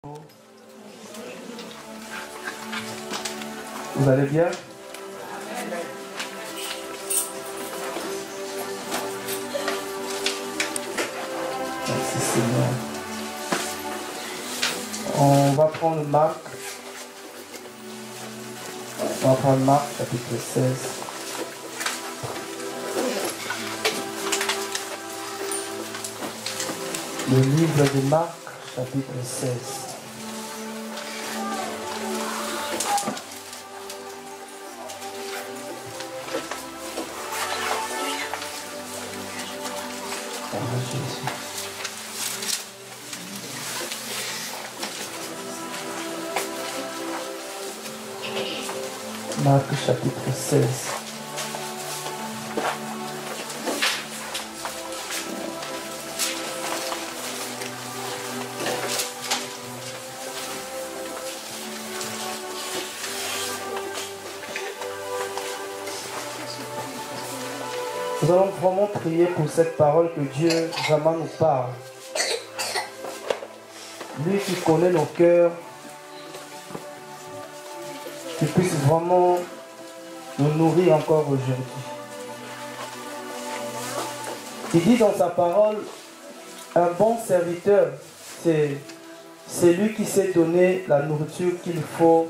Vous allez bien? Merci Seigneur. On va prendre Marc. On va prendre Marc chapitre 16. Le livre de Marc chapitre 16. Marc chapitre 16. Nous allons vraiment prier pour cette parole que Dieu vraiment nous parle. Lui qui connaît nos cœurs, qu'il puisse vraiment nous nourrir encore aujourd'hui. Il dit dans sa parole, un bon serviteur, c'est lui qui sait donner la nourriture qu'il faut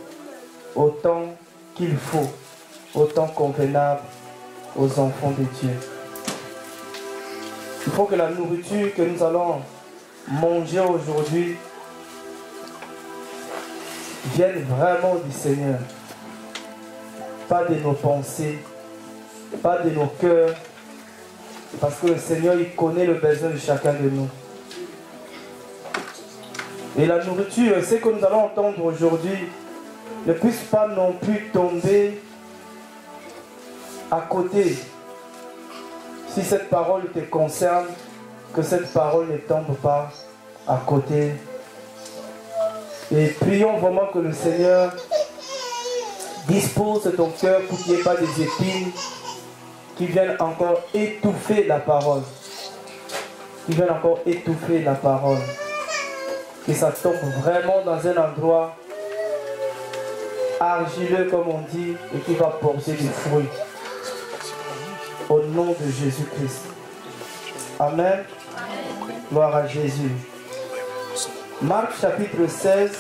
au temps qu'il faut, au temps convenable aux enfants de Dieu. Il faut que la nourriture que nous allons manger aujourd'hui vienne vraiment du Seigneur. Pas de nos pensées, pas de nos cœurs, parce que le Seigneur, il connaît le besoin de chacun de nous. Et la nourriture, ce que nous allons entendre aujourd'hui, ne puisse pas non plus tomber à côté. Si cette parole te concerne, que cette parole ne tombe pas à côté. Et prions vraiment que le Seigneur dispose ton cœur pour qu'il n'y ait pas des épines qui viennent encore étouffer la parole. Qui viennent encore étouffer la parole. Que ça tombe vraiment dans un endroit argileux, comme on dit, et qui va porter des fruits. Au nom de Jésus-Christ. Amen. Gloire à Jésus. Marc chapitre 16,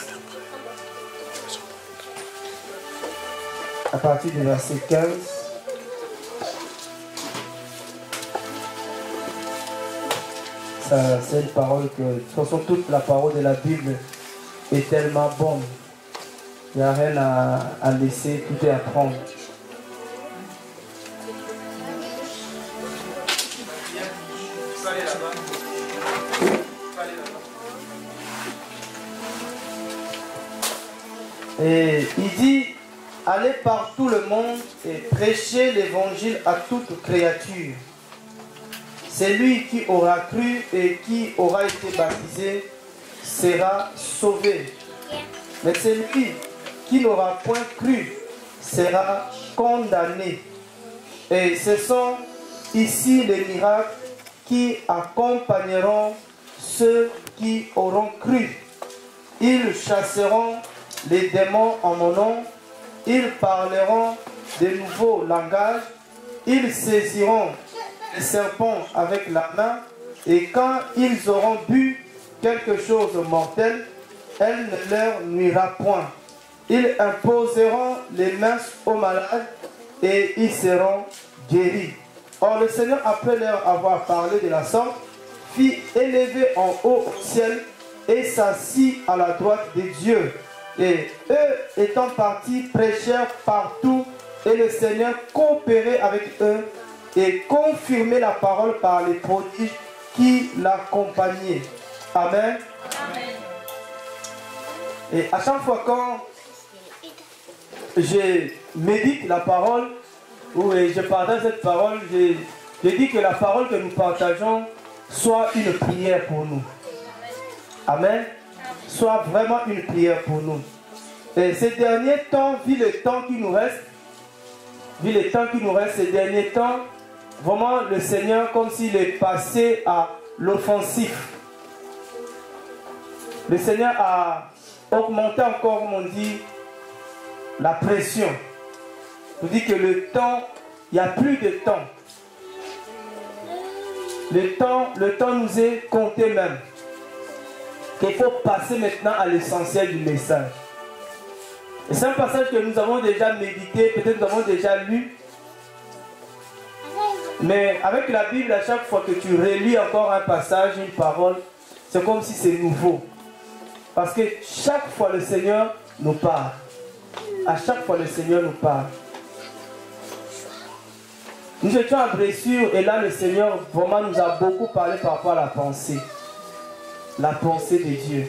à partir du verset 15. C'est une parole que, de toute façon, toute la parole de la Bible est tellement bonne. Il n'y a rien à laisser, tout est à prendre. Et il dit, allez par tout le monde et prêchez l'évangile à toute créature. Celui qui aura cru et qui aura été baptisé sera sauvé. Mais celui qui n'aura point cru sera condamné. Et ce sont ici les miracles qui accompagneront ceux qui auront cru. Ils chasseront les démons en mon nom, ils parleront de nouveaux langages, ils saisiront les serpents avec la main, et quand ils auront bu quelque chose de mortel, elle ne leur nuira point. Ils imposeront les mains aux malades et ils seront guéris. Or le Seigneur, après leur avoir parlé de la sorte, fit élever en haut au ciel et s'assit à la droite de Dieu. Et eux étant partis, prêchèrent partout, et le Seigneur coopérait avec eux et confirmait la parole par les prodiges qui l'accompagnaient. Amen. Amen. Et à chaque fois quand je médite la parole, ou je partage cette parole, je dis que la parole que nous partageons soit une prière pour nous. Amen. Soit vraiment une prière pour nous. Et ces derniers temps, vu le temps qui nous reste, ces derniers temps, vraiment le Seigneur, comme s'il est passé à l'offensif. Le Seigneur a augmenter encore, comme on dit, la pression. On dit que le temps, il n'y a plus de temps. Le temps nous est compté même. Qu'il faut passer maintenant à l'essentiel du message. Et c'est un passage que nous avons déjà médité, peut-être nous avons déjà lu. Mais avec la Bible, à chaque fois que tu relis encore un passage, une parole, c'est comme si c'est nouveau. Parce que chaque fois le Seigneur nous parle. À chaque fois le Seigneur nous parle. Nous étions à Bressuire et là le Seigneur vraiment nous a beaucoup parlé par rapport à la pensée. La pensée de Dieu.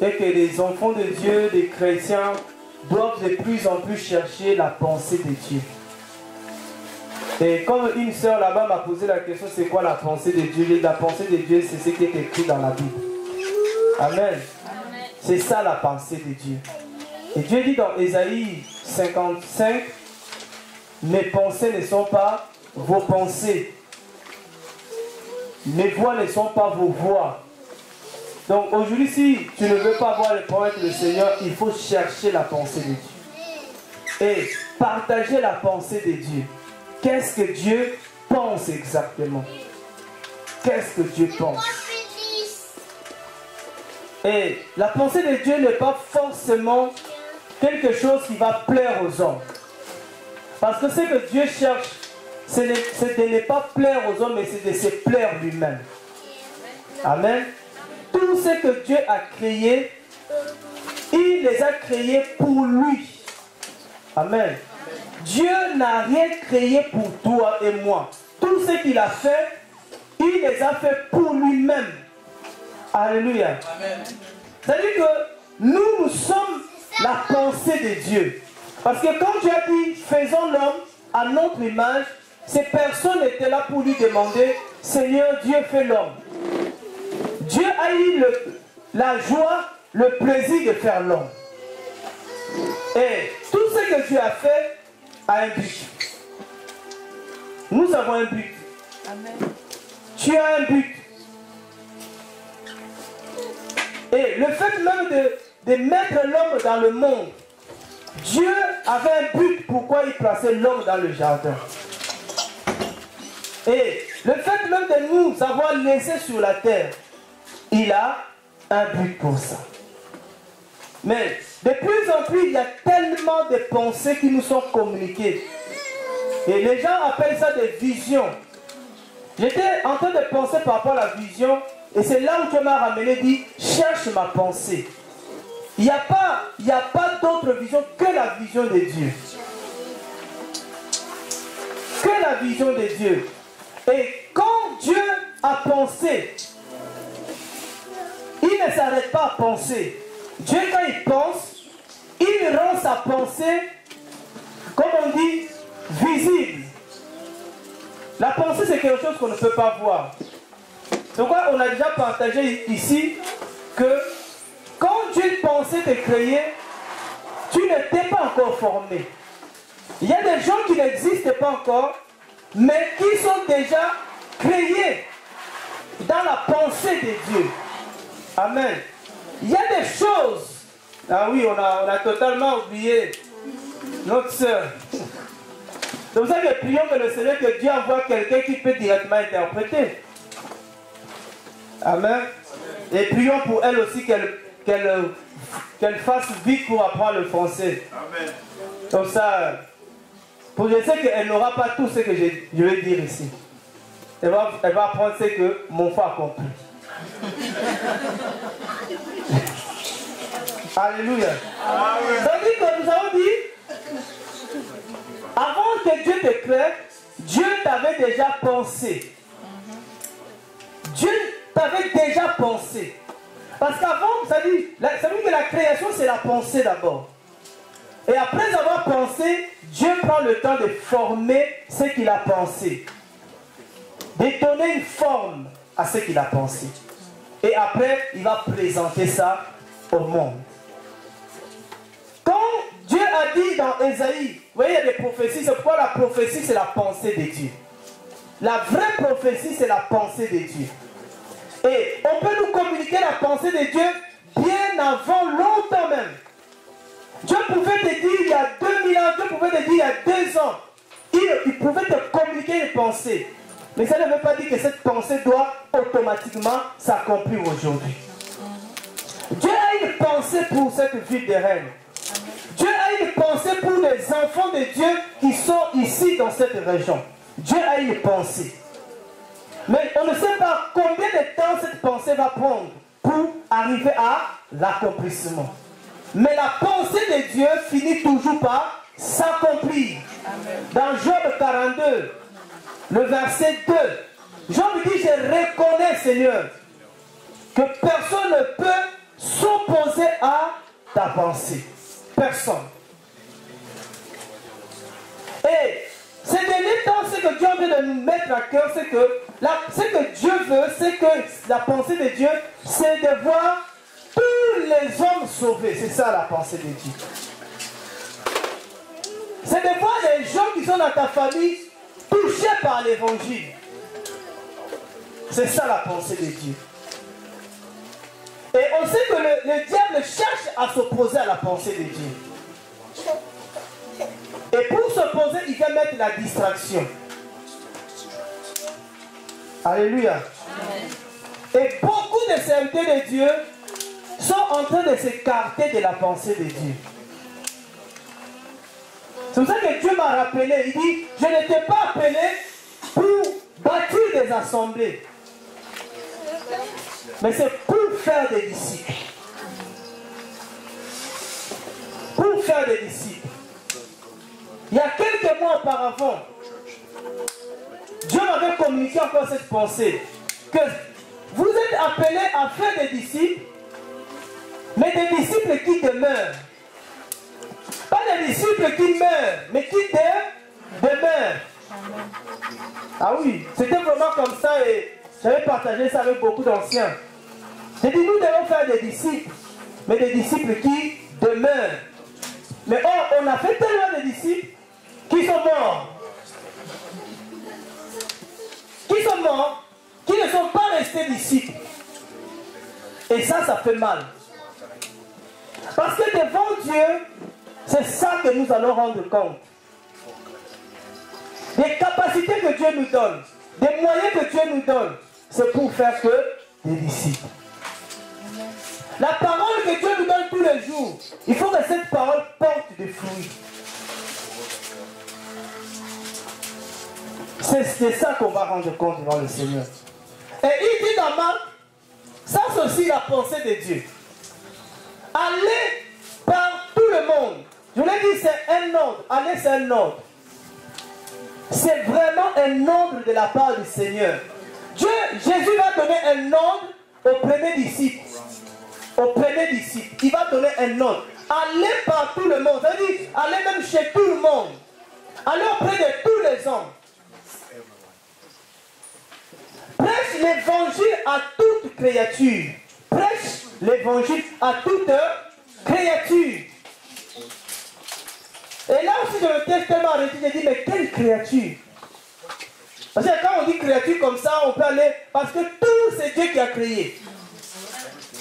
Et que les enfants de Dieu, les chrétiens, doivent de plus en plus chercher la pensée de Dieu. Et comme une sœur là-bas m'a posé la question, c'est quoi la pensée de Dieu? La pensée de Dieu, c'est ce qui est écrit dans la Bible. Amen. C'est ça la pensée de Dieu. Et Dieu dit dans Ésaïe 55, mes pensées ne sont pas vos pensées. Mes voix ne sont pas vos voix. Donc aujourd'hui, si tu ne veux pas avoir le problème avec le Seigneur, il faut chercher la pensée de Dieu. Et partager la pensée de Dieu. Qu'est-ce que Dieu pense exactement? Qu'est-ce que Dieu pense? Et la pensée de Dieu n'est pas forcément quelque chose qui va plaire aux hommes. Parce que ce que Dieu cherche, c'est de ne pas plaire aux hommes, mais c'est de se plaire lui-même. Amen. Tout ce que Dieu a créé, il les a créés pour lui. Amen. Dieu n'a rien créé pour toi et moi. Tout ce qu'il a fait, il les a fait pour lui-même. Alléluia. C'est-à-dire que nous sommes la pensée de Dieu. Parce que quand Dieu a dit, faisons l'homme à notre image, ces personnes étaient là pour lui demander, Seigneur, Dieu fait l'homme. Dieu a eu la joie, le plaisir de faire l'homme. Et tout ce que Dieu a fait a un but. Nous avons un but. Amen. Tu as un but. Et le fait même de mettre l'homme dans le monde, Dieu avait un but pourquoi il plaçait l'homme dans le jardin. Et le fait même de nous avoir laissé sur la terre, il a un but pour ça. Mais de plus en plus, il y a tellement de pensées qui nous sont communiquées. Et les gens appellent ça des visions. J'étais en train de penser par rapport à la vision, et c'est là où Dieu m'a ramené, dit, cherche ma pensée. Il n'y a pas d'autre vision que la vision de Dieu. Que la vision de Dieu. Et quand Dieu a pensé, il ne s'arrête pas à penser. Dieu, quand il pense, il rend sa pensée, comme on dit, visible. La pensée, c'est quelque chose qu'on ne peut pas voir. C'est pourquoi on a déjà partagé ici que quand Dieu pensait te créer, tu n'étais pas encore formé. Il y a des gens qui n'existent pas encore, mais qui sont déjà créés dans la pensée de Dieu. Amen. Il y a des choses. Ah oui, on a totalement oublié notre sœur. C'est pour ça que prions que le Seigneur, que Dieu envoie quelqu'un qui peut directement interpréter. Amen. Et prions pour elle aussi qu'elle fasse vite pour apprendre le français. Amen. Comme ça, je sais qu'elle n'aura pas tout ce que je vais dire ici. Elle va apprendre ce que mon frère a compris. Alléluia. C'est-à-dire que nous avons dit, avant que Dieu te crée, Dieu t'avait déjà pensé. Dieu t'avait déjà pensé. Parce qu'avant, ça veut dire que la création, c'est la pensée d'abord. Et après avoir pensé, Dieu prend le temps de former ce qu'il a pensé. De donner une forme à ce qu'il a pensé. Et après, il va présenter ça au monde. Quand Dieu a dit dans Ésaïe, vous voyez, il y a des prophéties, c'est pourquoi la prophétie, c'est la pensée de Dieu. La vraie prophétie, c'est la pensée de Dieu. Et on peut nous communiquer la pensée de Dieu bien bien avant, longtemps même. Dieu pouvait te dire il y a 2000 ans, Dieu pouvait te dire il y a 2 ans. Il pouvait te communiquer une pensée. Mais ça ne veut pas dire que cette pensée doit automatiquement s'accomplir aujourd'hui. Dieu a une pensée pour cette ville de Rennes. Dieu a une pensée pour les enfants de Dieu qui sont ici dans cette région. Dieu a une pensée. Mais on ne sait pas combien de temps cette pensée va prendre pour arriver à l'accomplissement. Mais la pensée de Dieu finit toujours par s'accomplir. Dans Job 42, le verset 2, Job dit, je reconnais, Seigneur, que personne ne peut s'opposer à ta pensée. Personne. Et ces derniers temps, ce que Dieu veut de nous mettre à cœur, c'est que ce que Dieu veut, c'est que la pensée de Dieu, c'est de voir tous les hommes sauvés. C'est ça la pensée de Dieu. C'est de voir les gens qui sont dans ta famille touchés par l'évangile. C'est ça la pensée de Dieu. Et on sait que le diable cherche à s'opposer à la pensée de Dieu. Et pour s'opposer, il va mettre la distraction. Alléluia. Et beaucoup de serviteurs de Dieu sont en train de s'écarter de la pensée de Dieu. C'est pour ça que Dieu m'a rappelé. Il dit, je ne t'ai pas appelé pour bâtir des assemblées. Mais c'est pour faire des disciples. Pour faire des disciples. Il y a quelques mois auparavant, Dieu m'avait communiqué encore cette pensée. Que vous êtes appelés à faire des disciples, mais des disciples qui demeurent. Pas des disciples qui meurent, mais qui demeurent. Ah oui, c'était vraiment comme ça et j'avais partagé ça avec beaucoup d'anciens. J'ai dit, nous devons faire des disciples, mais des disciples qui demeurent. Mais on a fait tellement de disciples qui sont morts. Qui sont morts, qui ne sont pas restés disciples. Et ça fait mal. Parce que devant Dieu, c'est ça que nous allons rendre compte. Des capacités que Dieu nous donne, des moyens que Dieu nous donne, c'est pour faire que des disciples. La parole que Dieu nous donne tous les jours, il faut que cette parole porte des fruits. C'est ça qu'on va rendre compte devant le Seigneur. Et il dit dans Marc, ça c'est aussi la pensée de Dieu. Allez par tout le monde. Je vous l'ai dit, c'est un ordre. Allez, c'est un ordre. C'est vraiment un ordre de la part du Seigneur. Jésus va donner un ordre au premier disciple. Au premier disciple. Il va donner un ordre. Allez par tout le monde. C'est-à-dire, allez même chez tout le monde. Allez auprès de tous les hommes. Prêche l'évangile à toute créature. Prêche l'évangile à toute créature. Et là aussi, je me suis tellement arrêté, j'ai dit, mais quelle créature? Parce que quand on dit créature comme ça, on peut aller, parce que tout c'est Dieu qui a créé.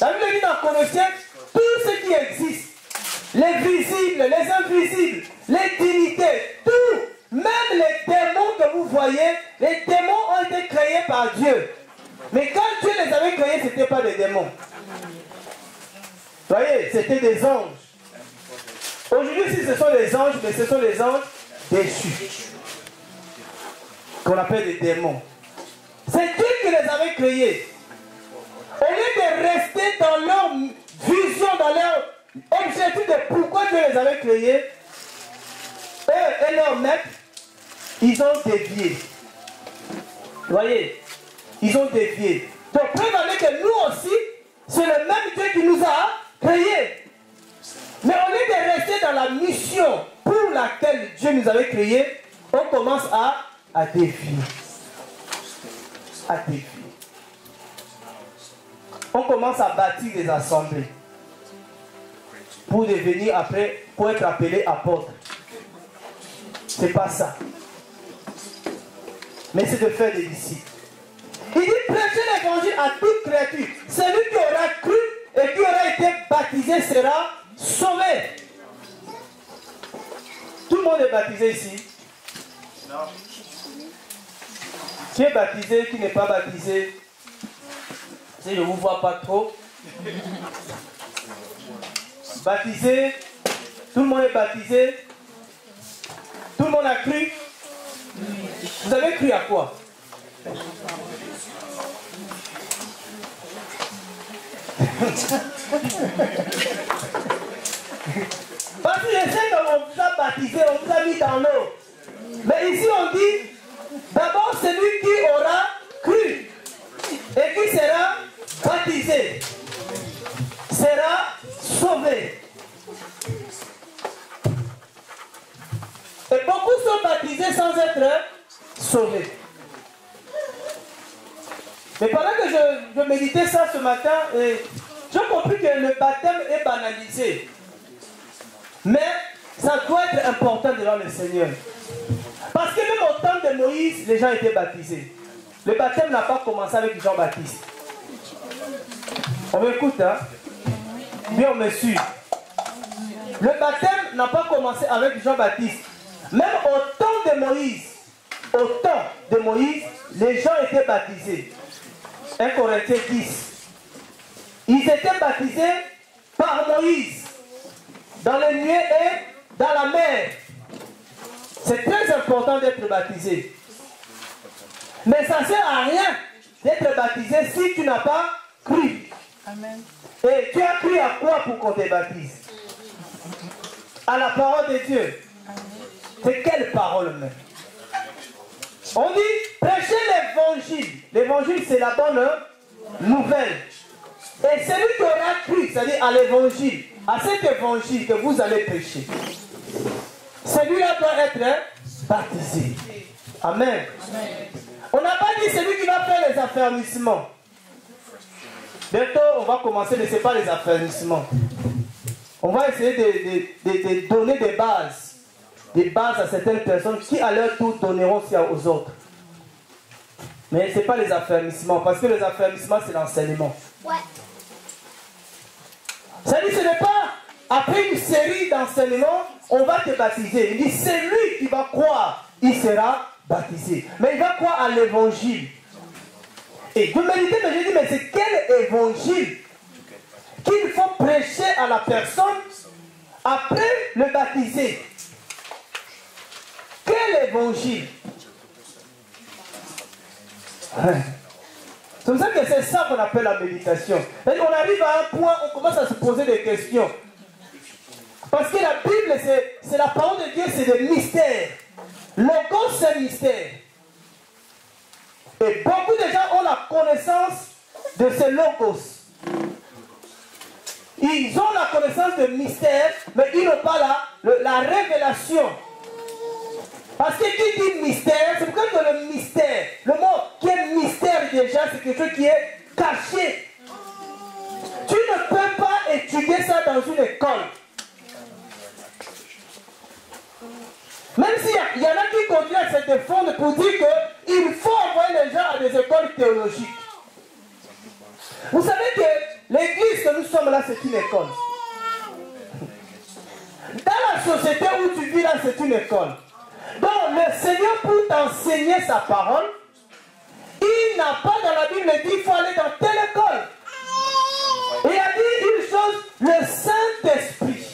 La Bible dit dans Colossiens, tout ce qui existe, les visibles, les invisibles, les dignités, tout, même les démons que vous voyez, les démons ont été créés par Dieu. Mais quand Dieu les avait créés, ce n'était pas des démons. Vous voyez, c'était des anges. Aujourd'hui, si ce sont des anges, mais ce sont des anges déchus. Qu'on appelle des démons. C'est Dieu qui les avait créés. Au lieu de rester dans leur vision, dans leur objectif de pourquoi Dieu les avait créés, eux et leurs maîtres, ils ont dévié. Vous voyez, ils ont dévié. Donc, prévenez que nous aussi, c'est le même Dieu qui nous a créés. Mais au lieu de rester dans la mission pour laquelle Dieu nous avait créés, on commence à dévier. À dévier. On commence à bâtir des assemblées pour devenir après, pour être appelé apôtre. C'est pas ça. Mais c'est de faire des disciples. Il dit prêcher l'évangile à toute créature. Celui qui aura cru et qui aura été baptisé baptisé sera sauvé. Tout le monde est baptisé ici? Non. Qui est baptisé, qui n'est pas baptisé? Si je ne vous vois pas trop. Baptisé. Tout le monde est baptisé. Tout le monde a cru. Vous avez cru à quoi? Parce que je sais qu'on vous a baptisé, on vous a mis dans l'eau. Mais ici on dit, d'abord celui qui aura cru et qui sera baptisé sera sauvé. Et beaucoup sont baptisés sans être sauvés. Mais pendant que je méditais ça ce matin, j'ai compris que le baptême est banalisé. Mais ça doit être important devant le Seigneur. Parce que même au temps de Moïse, les gens étaient baptisés. Le baptême n'a pas commencé avec Jean-Baptiste. On m'écoute, hein? Bien, on me suit. Le baptême n'a pas commencé avec Jean-Baptiste. Même au temps de Moïse, les gens étaient baptisés. 1 Corinthiens 10. Ils étaient baptisés par Moïse dans les nuées et dans la mer. C'est très important d'être baptisé. Mais ça ne sert à rien d'être baptisé si tu n'as pas cru. Amen. Et tu as cru à quoi pour qu'on te baptise? À la parole de Dieu. C'est quelle parole même? On dit, prêchez l'évangile. L'évangile, c'est la bonne nouvelle. Et celui qui aura cru, c'est-à-dire à l'évangile, à cet évangile que vous allez prêcher, celui-là doit être baptisé. Amen. On n'a pas dit celui qui va faire les affermissements. Bientôt, on va commencer, mais ce n'est pas les affermissements. On va essayer de donner des bases à certaines personnes qui à leur tour donneront aussi aux autres. Mais ce n'est pas les affermissements, parce que les affermissements, c'est l'enseignement. Ouais. Ça dit, ce n'est pas après une série d'enseignements, on va te baptiser. Il dit, c'est lui qui va croire, il sera baptisé. Mais il va croire à l'évangile. Et de méditer, mais j'ai dit, mais c'est quel évangile qu'il faut prêcher à la personne après le baptiser? Quel évangile? C'est comme ça que c'est ça qu'on appelle la méditation. On arrive à un point où on commence à se poser des questions. Parce que la Bible, c'est la parole de Dieu, c'est des mystères. Logos, c'est un mystère. Et beaucoup de gens ont la connaissance de ces logos. Ils ont la connaissance de mystère, mais ils n'ont pas la révélation. Parce que qui dit mystère, c'est pourquoi que le mystère, le mot qui est mystère déjà, c'est quelque chose qui est caché. Tu ne peux pas étudier ça dans une école. Même s'il y en a qui continuent à se défendre pour dire qu'il faut envoyer les gens à des écoles théologiques. Vous savez que l'église que nous sommes là, c'est une école. Dans la société où tu vis là, c'est une école. Donc le Seigneur, pour t'enseigner sa parole, il n'a pas dans la Bible dit qu'il faut aller dans telle école. Et il a dit une chose, le Saint-Esprit,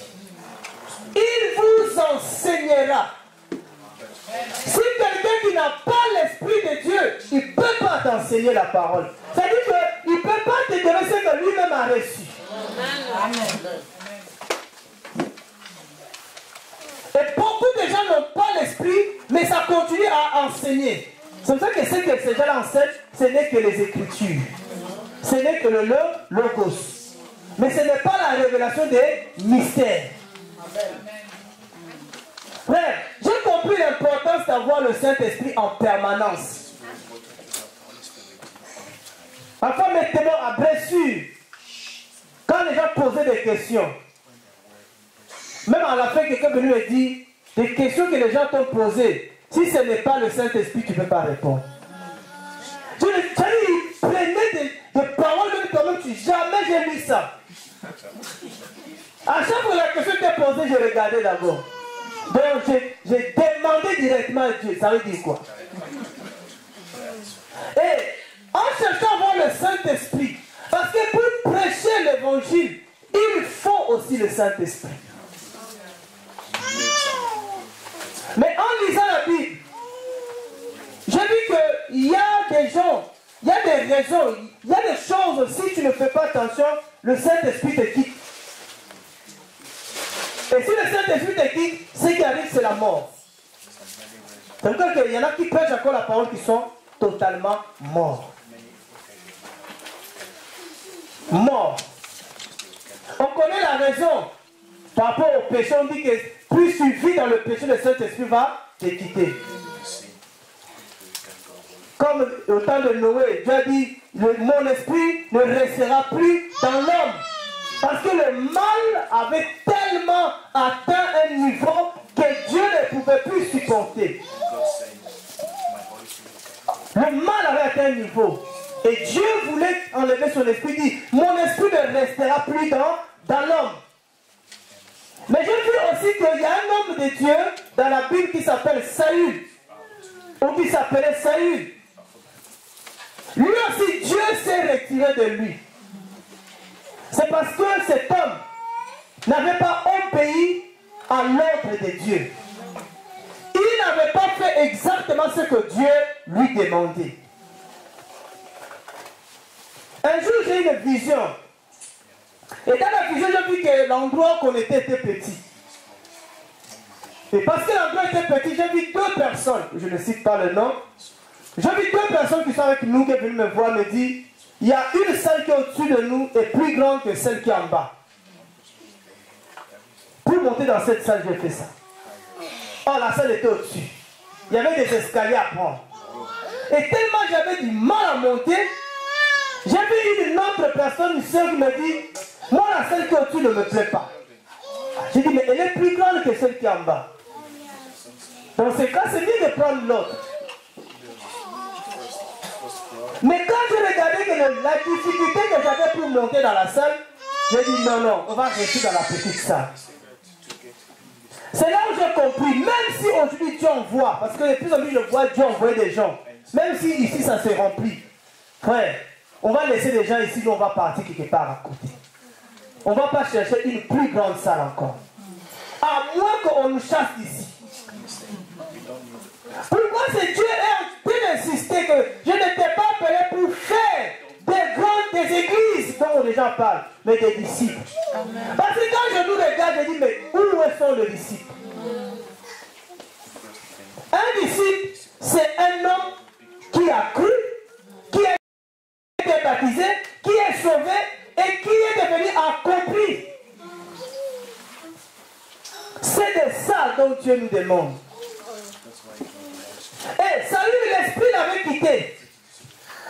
il vous enseignera. Si quelqu'un qui n'a pas l'Esprit de Dieu, il ne peut pas t'enseigner la parole. C'est-à-dire qu'il ne peut pas te donner ce que lui-même a reçu. Amen. Et beaucoup de gens n'ont pas l'Esprit, mais ça continue à enseigner. C'est pour ça que ce que ces gens enseignent, ce n'est que les Écritures. Ce n'est que le Logos. Mais ce n'est pas la révélation des mystères. Frère, j'ai compris l'importance d'avoir le Saint-Esprit en permanence. Parfois, mettez-moi à blessure. Quand les gens posaient des questions, même à la fin, quelqu'un est venu me dire des questions que les gens t'ont posées. Si ce n'est pas le Saint-Esprit, tu ne peux pas répondre. Tu prenais des paroles de toi-même, jamais j'ai lu ça. À chaque fois que la question était posée, je regardais d'abord. Donc j'ai demandé directement à Dieu. Ça veut dire quoi? Et en cherchant à voir le Saint-Esprit, parce que pour prêcher l'évangile, il faut aussi le Saint-Esprit. Mais en lisant la Bible, j'ai vu qu'il y a des gens, il y a des raisons, il y a des choses, si tu ne fais pas attention, le Saint-Esprit te quitte. Et si le Saint-Esprit te quitte, ce qui arrive, c'est la mort. C'est pourquoi il y en a qui prêchent encore la parole qui sont totalement morts. Morts. On connaît la raison. Par rapport au péché, on dit que plus tu vis dans le péché, le Saint-Esprit va te quitter. Comme au temps de Noé, Dieu a dit, mon esprit ne restera plus dans l'homme. Parce que le mal avait tellement atteint un niveau que Dieu ne pouvait plus supporter. Le mal avait atteint un niveau. Et Dieu voulait enlever son esprit. Il dit, mon esprit ne restera plus dans l'homme. Mais j'ai vu aussi qu'il y a un homme de Dieu dans la Bible qui s'appelle Saül. Ou qui s'appelait Saül. Lui aussi, Dieu s'est retiré de lui. C'est parce que cet homme n'avait pas obéi à l'ordre de Dieu. Il n'avait pas fait exactement ce que Dieu lui demandait. Un jour, j'ai eu une vision. Et dans la vision, j'ai vu que l'endroit qu'on était petit. Et parce que l'endroit était petit, j'ai vu deux personnes, je ne cite pas le nom, j'ai vu deux personnes qui sont avec nous, qui sont venues me voir, me dire, il y a une salle qui est au-dessus de nous et plus grande que celle qui est en bas. Pour monter dans cette salle, j'ai fait ça. Oh, la salle était au-dessus. Il y avait des escaliers à prendre. Et tellement j'avais du mal à monter, j'ai vu une autre personne, une soeur qui me dit, moi la salle qui est au-dessus ne me plaît pas. J'ai dit, mais elle est plus grande que celle qui est en bas. Dans ce cas, c'est mieux de prendre l'autre. Mais quand je regardais que la difficulté que j'avais pour monter dans la salle, j'ai dit non, non, on va rester dans la petite salle. C'est là où j'ai compris, même si aujourd'hui Dieu envoie, parce que de plus en plus je vois Dieu envoyer des gens, même si ici ça se remplit, frère, on va laisser des gens ici, nous on va partir quelque part à côté. On ne va pas chercher une plus grande salle encore. À moins qu'on nous chasse d'ici. Pourquoi c'est Dieu est en train d'insister que je n'étais pas appelé pour faire des églises dont les gens parlent, mais des disciples. Amen. Parce que quand je nous regarde, je dis, mais où sont les disciples? Un disciple, c'est un homme qui a cru, qui a été baptisé, qui est sauvé et qui est devenu accompli. C'est de ça dont Dieu nous demande. Et Saül, l'esprit l'avait quitté.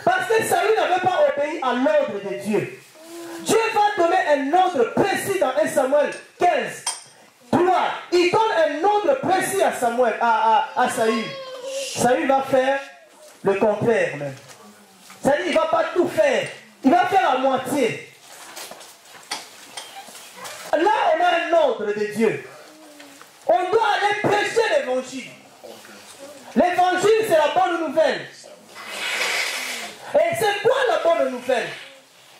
Parce que Saül n'avait pas obéi à l'ordre de Dieu. Dieu va donner un ordre précis dans 1 Samuel 15. 3. Il donne un ordre précis à Samuel, à Saül. Saül va faire le contraire même. C'est-à-dire qu'il ne va pas tout faire. Il va faire la moitié. Là, on a un ordre de Dieu. On doit aller prêcher l'évangile. L'évangile, c'est la bonne nouvelle. Et c'est quoi la bonne nouvelle?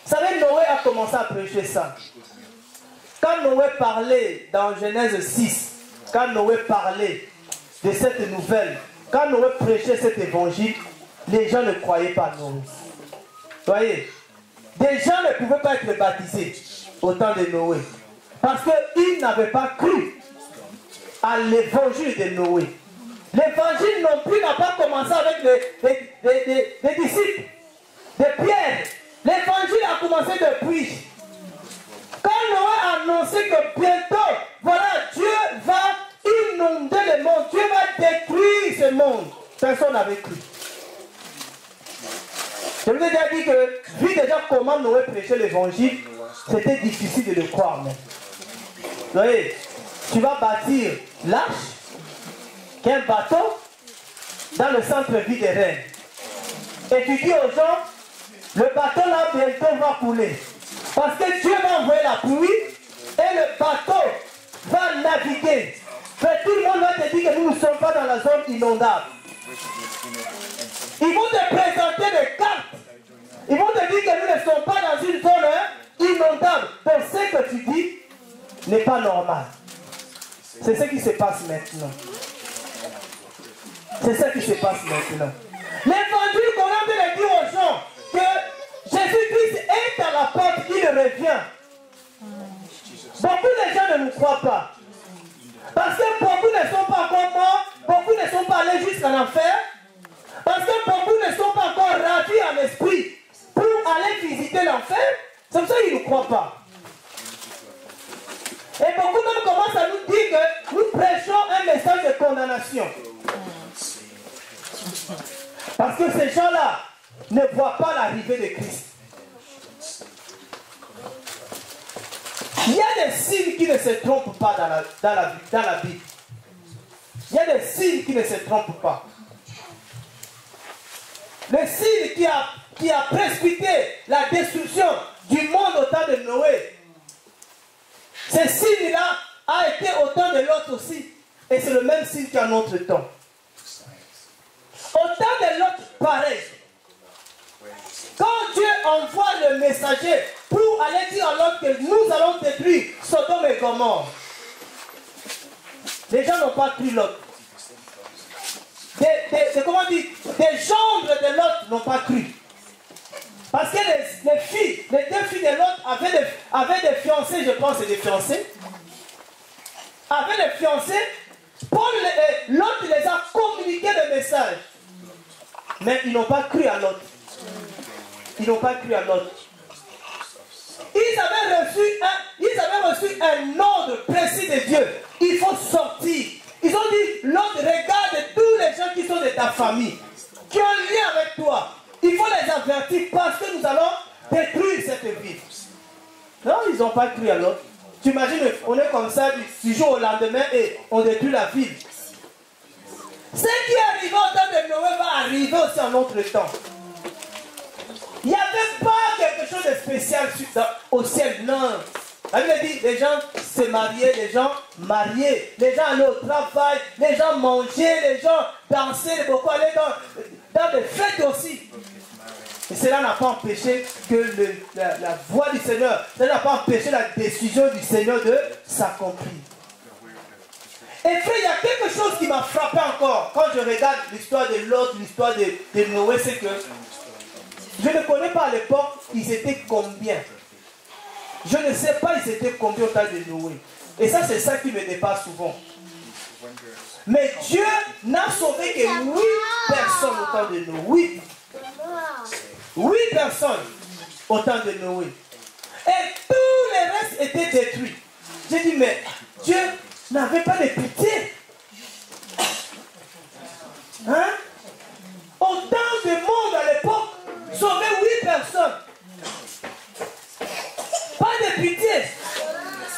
Vous savez, Noé a commencé à prêcher ça. Quand Noé parlait dans Genèse 6, quand Noé parlait de cette nouvelle, quand Noé prêchait cet évangile, les gens ne croyaient pas Noé. Vous voyez? Des gens ne pouvaient pas être baptisés au temps de Noé. Parce qu'ils n'avaient pas cru à l'évangile de Noé. L'évangile non plus n'a pas commencé avec les disciples de Pierre. L'évangile a commencé depuis. Quand Noé a annoncé que bientôt, voilà, Dieu va inonder le monde, Dieu va détruire ce monde, personne n'avait cru. Je vous ai déjà dit que, vu déjà comment Noé prêchait l'évangile, c'était difficile de le croire même. Vous voyez, tu vas bâtir l'arche, qui est un bateau, dans le centre-ville des Rennes. Et tu dis aux gens, le bateau là bientôt va couler. Parce que Dieu va envoyer la la pluie et le bateau va naviguer. Mais tout le monde va te dire que nous ne sommes pas dans la zone inondable. Ils vont te présenter des cartes. Ils vont te dire que nous ne sommes pas dans une zone inondable. Donc ce que tu dis n'est pas normal. C'est ce qui se passe maintenant. C'est ce qui se passe maintenant. L'évangile qu'on a de dire aux gens que Jésus-Christ est à la porte, il revient. Beaucoup de gens ne nous croient pas. Parce que beaucoup ne sont pas encore morts, beaucoup ne sont pas allés jusqu'en enfer, parce que beaucoup ne sont pas encore ravis en esprit pour aller visiter l'enfer. C'est pour ça qu'ils ne nous croient pas. Et beaucoup même commencent à nous dire que nous prêchons un message de condamnation. Parce que ces gens-là ne voient pas l'arrivée de Christ. Il y a des signes qui ne se trompent pas dans la Bible. Il y a des signes qui ne se trompent pas. Le signe qui a précipité la destruction du monde au temps de Noé, ce signe-là a été au temps de Lot aussi. Et c'est le même signe qu'à notre temps. Au temps de Lot, pareil. Quand Dieu envoie le messager pour aller dire à Lot que nous allons détruire Sodome et Gomorrhe, les gens n'ont pas cru Lot. Comment dire, des gendres de Lot n'ont pas cru. Parce que les deux filles de Lot avaient des fiancés, je pense, et des fiancés. Avaient des fiancés. Lot les a communiqué le message. Mais ils n'ont pas cru à Lot. Ils n'ont pas cru à Lot. Ils avaient reçu un ordre précis de Dieu. Il faut sortir. Ils ont dit, Lot, regarde tous les gens qui sont de ta famille, qui ont un lien avec toi. Il faut les avertir parce que nous allons détruire cette ville. Non, ils n'ont pas cru à Lot. Tu imagines, on est comme ça du jour au lendemain et on détruit la ville. Ce qui est arrivé au temps de Noé va arriver aussi en notre temps. Il n'y avait pas quelque chose de spécial au ciel, non. La Bible dit, les gens se mariaient, les gens mariaient, les gens allaient au travail, les gens mangeaient, les gens dansaient, beaucoup allaient dans des fêtes aussi. Et cela n'a pas empêché que la voix du Seigneur, cela n'a pas empêché la décision du Seigneur de s'accomplir. Et frère, il y a quelque chose qui m'a frappé encore quand je regarde l'histoire de Lot, l'histoire de Noé, c'est que je ne connais pas à l'époque, ils étaient combien. Je ne sais pas, ils étaient combien au temps de Noé. Et ça, c'est ça qui me dépasse souvent. Mais Dieu n'a sauvé que 8 personnes au temps de Noé. 8 personnes au temps de Noé. Et tous les restes étaient détruits. J'ai dit, mais Dieu n'avait pas de pitié. Hein? Autant de monde à l'époque, sauver 8 personnes. Pas de pitié.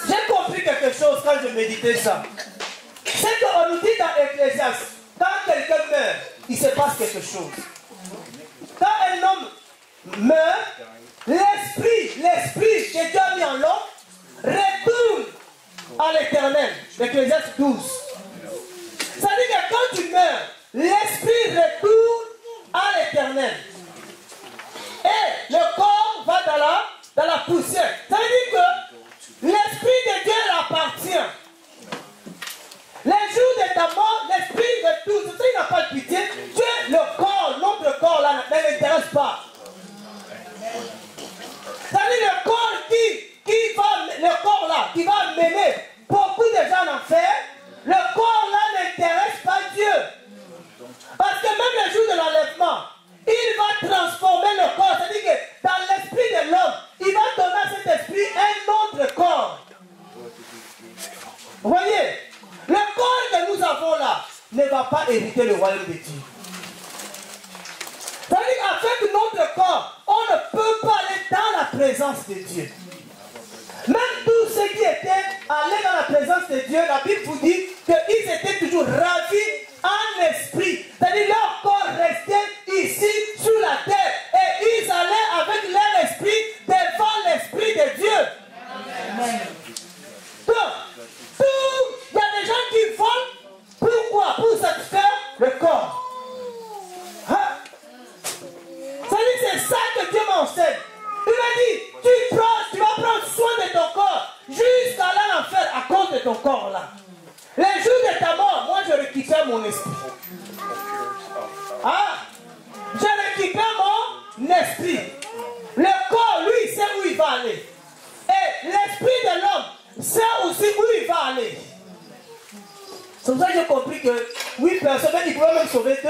J'ai compris quelque chose quand je méditais ça. C'est qu'on nous dit dans Ecclésiaste, quand quelqu'un meurt, il se passe quelque chose. Quand un homme meurt, l'esprit que Dieu a mis en l'homme retourne à l'éternel. Ecclésiaste 12. Ça veut dire que quand tu meurs, l'esprit retourne à l'éternel. Et le corps va dans la poussière. Ça veut dire que l'esprit de Dieu appartient. Les jours de ta mort, l'esprit retourne. C'est ça, il n'a pas de pitié. Dieu, le corps, notre corps là, ne l'intéresse pas. Ça veut dire le corps là, qui va mener beaucoup de gens en enfer, le corps là n'intéresse pas Dieu. Parce que même le jour de l'enlèvement, il va transformer le corps. C'est-à-dire que dans l'esprit de l'homme, il va donner à cet esprit un autre corps. Vous voyez, le corps que nous avons là ne va pas hériter le royaume de Dieu. C'est-à-dire qu'avec notre corps, on ne peut pas aller dans la présence de Dieu. Même tous ceux qui étaient allés dans la présence de Dieu, la Bible vous dit qu'ils étaient toujours ravis en esprit. C'est-à-dire leur corps restait ici sur la terre et ils allaient avec leur esprit devant l'esprit de Dieu. corps-là. Les jours de ta mort, moi je récupère mon esprit. Ah, je récupère mon esprit. Le corps, lui, sait où il va aller. Et l'esprit de l'homme sait aussi où il va aller. C'est pour ça que j'ai compris que 8 personnes, ils pouvaient même sauver 2.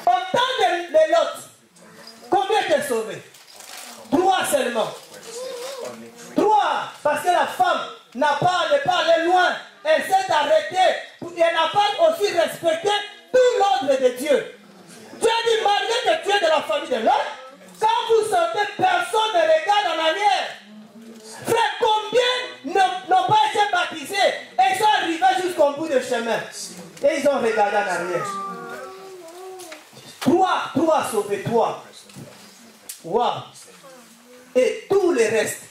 Au temps de Lot, combien étaient sauvés? 3 seulement. 3, parce que la femme n'est pas allée loin. Elle s'est arrêtée. Elle n'a pas aussi respecté tout l'ordre de Dieu. Dieu dit, malgré que tu es de la famille de Lot, quand vous sortez, personne ne regarde en arrière. Frère, combien n'ont pas été baptisés et sont arrivés jusqu'au bout du chemin? Et ils ont regardé en arrière. 3 sauvés, 3. Wow. Et tout le reste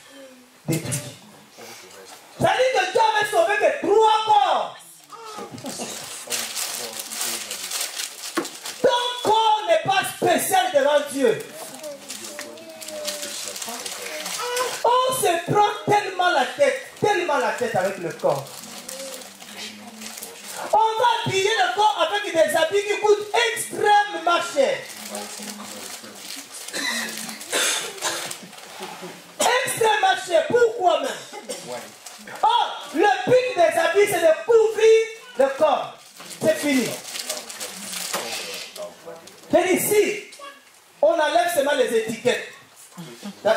détruit. Ça dit que Dieu avait sauvé que 3 corps. Ton corps n'est pas spécial devant Dieu. On se prend tellement la tête avec le corps. On va habiller le corps avec des habits qui coûtent extrêmement cher. Extrêmement cher. Pourquoi même? Oh, le but des habits, c'est de couvrir le corps. C'est fini. Mais ici, on enlève seulement les étiquettes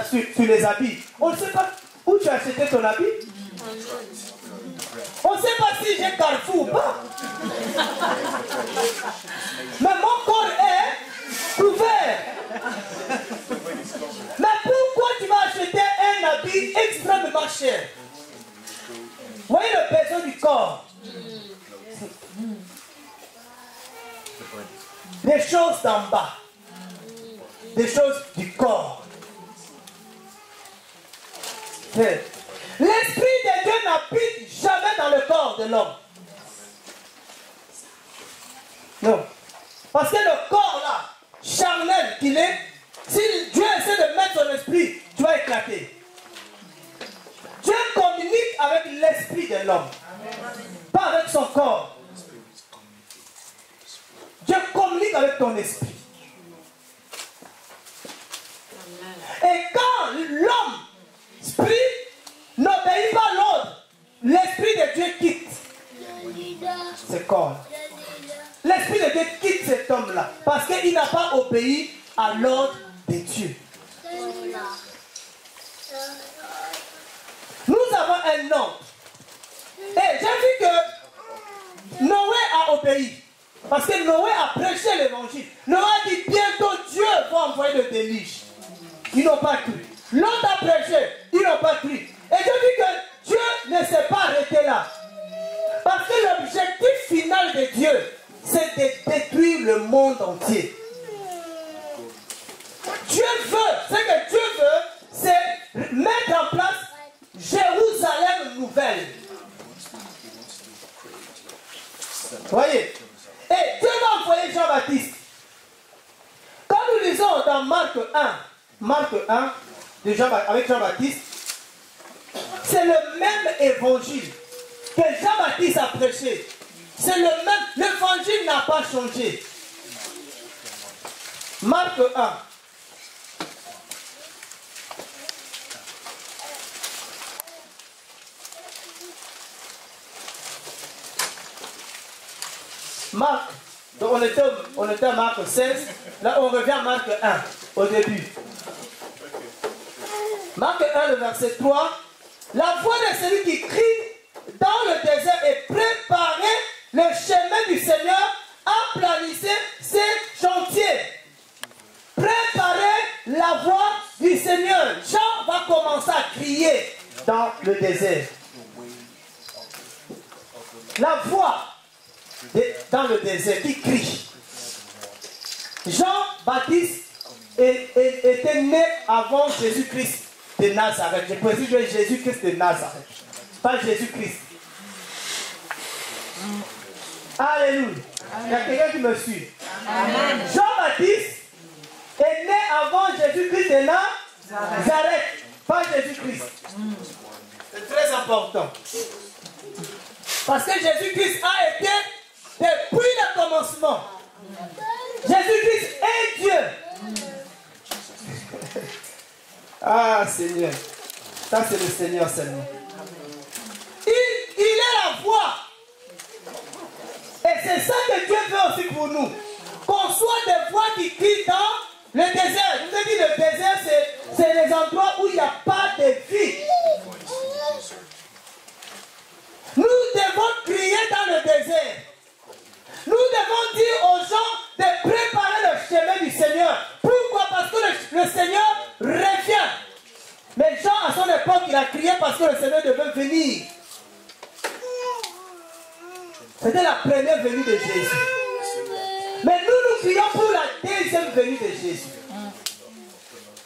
sur les habits. On ne sait pas où tu as acheté ton habit. On ne sait pas si j'ai Carrefour ou pas. Mais mon corps est couvert. Mais pourquoi tu vas acheter un habit extrêmement cher? Vous voyez le besoin du corps. Des choses d'en bas. Des choses du corps. L'Esprit de Dieu n'habite jamais dans le corps de l'homme. Non. Parce que le corps là, charnel qu'il est, si Dieu essaie de mettre son esprit, tu vas éclater. Dieu communique avec l'esprit de l'homme, pas avec son corps. Dieu communique avec ton esprit. Et quand l'homme, esprit, n'obéit pas l'ordre, l'esprit de Dieu quitte ce corps. L'esprit de Dieu quitte cet homme-là parce qu'il n'a pas obéi à l'ordre de Dieu. Nous avons un nom. Et j'ai vu que Noé a obéi. Parce que Noé a prêché l'évangile. Noé a dit bientôt Dieu va envoyer le déluge. Ils n'ont pas cru. L'autre a prêché, ils n'ont pas cru. Et j'ai vu que Dieu ne s'est pas arrêté là. Parce que l'objectif final de Dieu, c'est de détruire le monde entier. Dieu veut, ce que Dieu veut, c'est mettre en place Jérusalem nouvelle. Voyez? Et Dieu va envoyer Jean-Baptiste. Quand nous lisons dans Marc 1, avec Jean-Baptiste, c'est le même évangile que Jean-Baptiste a prêché. C'est le même, l'évangile n'a pas changé. Marc 1. Marc, donc on était à Marc 16, là on revient à Marc 1, au début. Marc 1, le verset 3, la voix de celui qui crie dans le désert et préparez le chemin du Seigneur, aplanissez ses chantiers. Préparez la voie du Seigneur. Jean va commencer à crier dans le désert. La voix dans le désert qui crie. Jean-Baptiste était né avant Jésus-Christ de Nazareth. Je précise Jésus-Christ de Nazareth, pas Jésus-Christ. Alléluia. Il y a quelqu'un qui me suit. Jean-Baptiste est né avant Jésus-Christ de Nazareth, pas Jésus-Christ. C'est très important. important. Parce que Jésus-Christ a été depuis le commencement. Jésus-Christ est Dieu. Ah Seigneur. Ça c'est le Seigneur seulement. Il est la voix. Et c'est ça que Dieu veut aussi pour nous. Qu'on soit des voix qui crient dans le désert. Je vous ai dit le désert c'est les endroits où il n'y a pas de vie. Nous devons crier dans le désert. Nous devons dire aux gens de préparer le chemin du Seigneur. Pourquoi? Parce que le Seigneur revient. Mais Jean, à son époque, il a crié parce que le Seigneur devait venir. C'était la première venue de Jésus. Mais nous crions pour la deuxième venue de Jésus.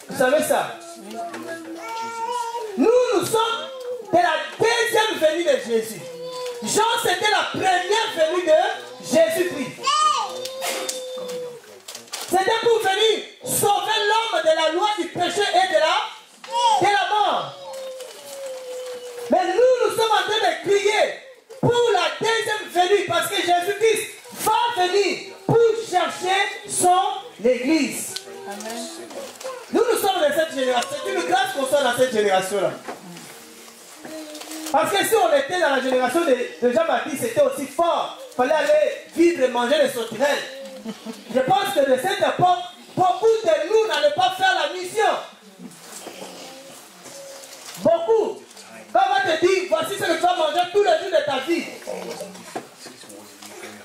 Vous savez ça? Nous sommes de la deuxième venue de Jésus. Jean, c'était la première venue de Jésus-Christ. C'était pour venir sauver l'homme de la loi du péché et de la mort. Mais nous sommes en train de crier pour la deuxième venue parce que Jésus-Christ va venir pour chercher son Église. Nous sommes de cette génération. C'est une grâce qu'on soit dans cette génération-là. Parce que si on était dans la génération de Jean-Baptiste, c'était aussi fort. Il fallait aller vivre et manger les sauterelles. Je pense que de cette époque, beaucoup de nous n'allaient pas faire la mission. Beaucoup. Quand on va te dire, voici ce que tu vas manger tous les jours de ta vie.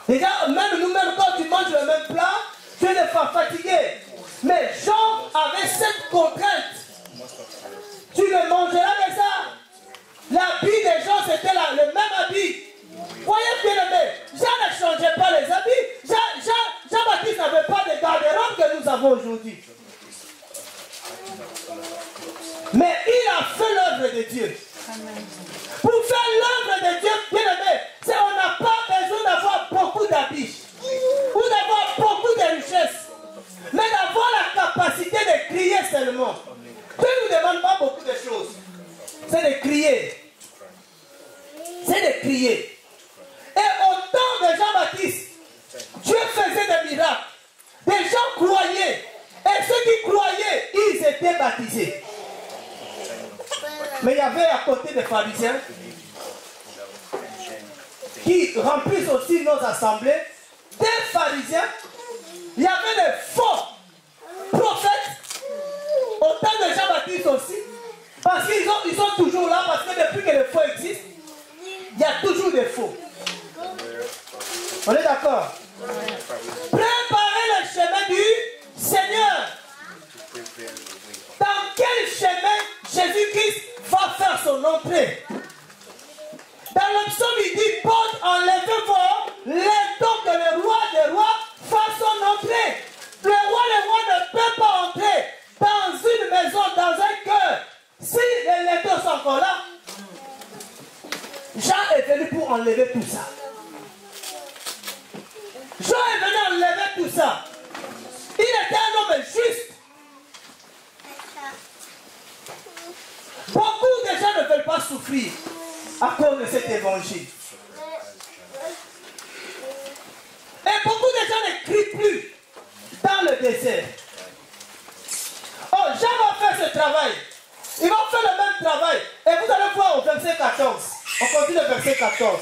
Déjà, même nous-mêmes, quand tu manges le même plat, tu es fatigué. Mais Jean avait cette contrainte. Tu ne mangeras que ça. L'habit des gens, c'était le même habit. Voyez bien aimé, Jean ne changeait pas les habits. Jean-Baptiste n'avait pas de garde-robe que nous avons aujourd'hui. Mais il a fait l'œuvre de Dieu. Pour faire l'œuvre de Dieu, bien aimé, on n'a pas besoin d'avoir beaucoup d'habits ou d'avoir beaucoup de richesses, mais d'avoir la capacité de crier seulement. Dieu ne nous demande pas beaucoup de choses. C'est de crier. C'est de crier. Et au temps de Jean-Baptiste, Dieu faisait des miracles. Des gens croyaient. Et ceux qui croyaient, ils étaient baptisés. Mais il y avait à côté des pharisiens qui remplissent aussi nos assemblées. Des pharisiens, il y avait des faux prophètes. Au temps de Jean-Baptiste aussi. Parce qu'ils sont toujours là, parce que depuis que les faux existent, il y a toujours des faux. On est d'accord? Préparez le chemin du Seigneur. Dans quel chemin Jésus-Christ va faire son entrée? Dans le psaume, il dit, porte, enlevez-vous les dons que le roi des rois fasse son entrée. Le roi des rois ne peut pas entrer dans une maison, dans un cœur. Si les letteurs sont encore là, Jean est venu pour enlever tout ça. Jean est venu enlever tout ça. Il était un homme juste. Beaucoup de gens ne veulent pas souffrir à cause de cet évangile. Et beaucoup de gens ne crient plus dans le désert. Oh, Jean va faire ce travail. Il va faire le même travail. Et vous allez voir au verset 14. On continue le verset 14.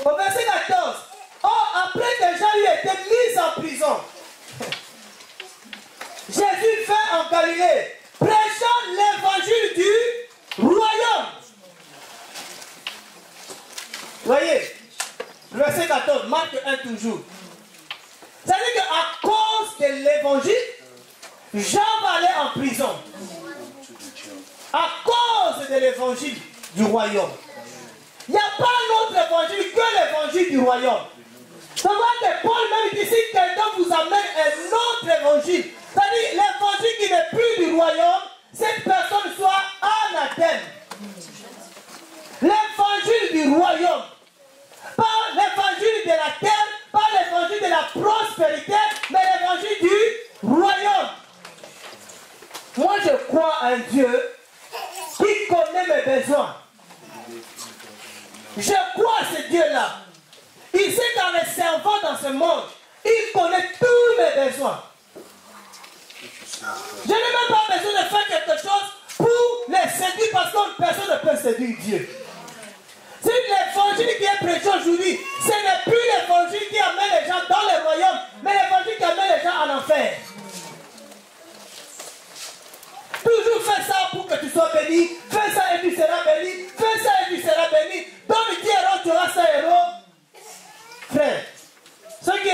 Au verset 14. Oh, après que Jean lui été mis en prison, Jésus vint en Galilée, prêchant l'évangile du royaume. Voyez, verset 14, Marc 1 toujours. C'est-à-dire qu'à cause de l'évangile, Jean va aller en prison. À cause de l'évangile du royaume. Il n'y a pas un autre évangile que l'évangile du royaume. C'est vrai que Paul même dit, si quelqu'un vous amène un autre évangile, c'est-à-dire l'évangile qui n'est plus du royaume, cette personne soit anathème. L'évangile du royaume. Pas l'évangile de la terre, pas l'évangile de la prospérité, mais l'évangile du royaume. Moi je crois un Dieu qui connaît mes besoins. Je crois à ce Dieu-là. Il sait qu'en me servant dans ce monde, il connaît tous mes besoins. Je n'ai même pas besoin de faire quelque chose pour les séduire parce que personne ne peut séduire Dieu. C'est l'évangile qui est prêché aujourd'hui. Ce n'est plus l'évangile qui amène les gens dans le royaume, mais l'évangile qui amène les gens en enfer. Toujours fais ça pour que tu sois béni. Fais ça et tu seras béni. Fais ça et tu seras béni. Donne 10 euros, tu auras 100 euros. Frère, ceux qui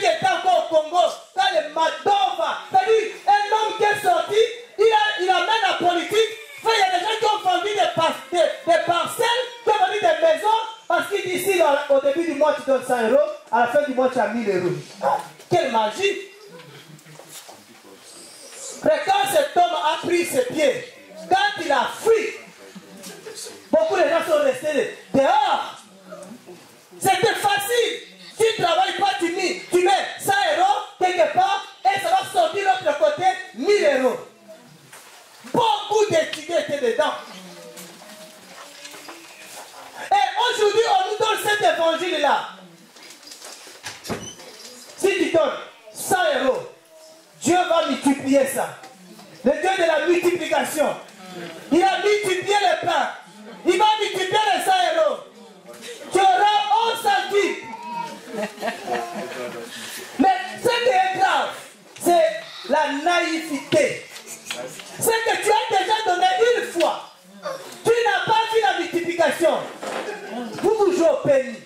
étaient encore au Congo, quand le Madova, c'est-à-dire un homme qui est sorti, il amène la politique. Frère, il y a des gens qui ont vendu des parcelles, qui ont vendu des maisons, parce qu'il dit ici, au début du mois, tu donnes 100 euros, à la fin du mois, tu as 1000 euros. Ah, quelle magie! Mais quand cet homme a pris ses pieds, quand il a fui, beaucoup de gens sont restés dehors. C'était facile. Tu ne travailles pas, tu mets 100 euros quelque part et ça va sortir de l'autre côté 1000 euros. Beaucoup d'étudiants étaient dedans. Et aujourd'hui, on nous donne cet évangile-là. Si tu donnes 100 euros, Dieu va multiplier ça. Le Dieu de la multiplication. Il a multiplié le pain. Il va multiplier les 100 euros. Tu auras 11 centimes. Mais ce qui est grave, c'est la naïveté. C'est que tu as déjà donné une fois. Tu n'as pas vu la multiplication. Vous vous jouez au penny.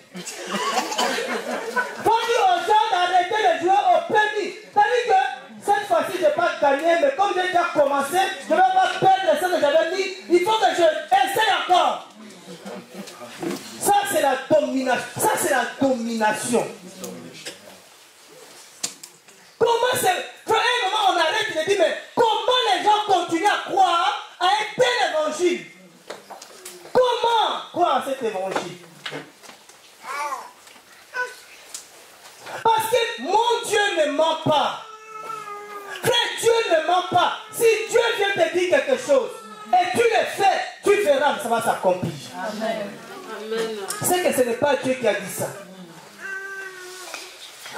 Faut dire aux gens d'arrêter de jouer au penny. C'est-à-dire que cette fois-ci, je ne vais pas gagner, mais comme j'ai déjà commencé, je ne vais pas perdre ce que j'avais dit. Il faut que je essaye encore. Ça, c'est la domination. Ça, c'est la domination. Comment c'est... À un moment, on arrête de dire, mais comment les gens continuent à croire à un tel évangile? Comment croire à cet évangile? Parce que mon Dieu ne ment pas. Frère, Dieu ne ment pas. Si Dieu vient te dire quelque chose et tu le fais, tu verras que ça va s'accomplir. Amen. C'est que ce n'est pas Dieu qui a dit ça.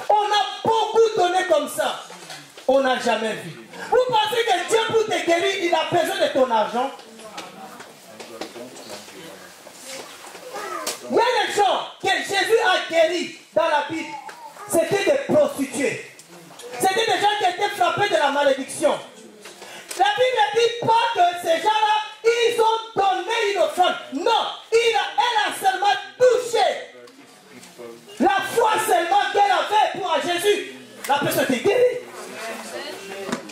On a beaucoup donné comme ça. On n'a jamais vu. Vous pensez que Dieu pour te guérir, il a besoin de ton argent? Il y a des gens que Jésus a guéris dans la Bible. C'était des prostituées. C'était des gens qui étaient frappés de la malédiction. La Bible ne dit pas que ces gens-là, ils ont donné une offrande. Non, elle a seulement touché la foi seulement qu'elle avait pour Jésus. La personne était guérie.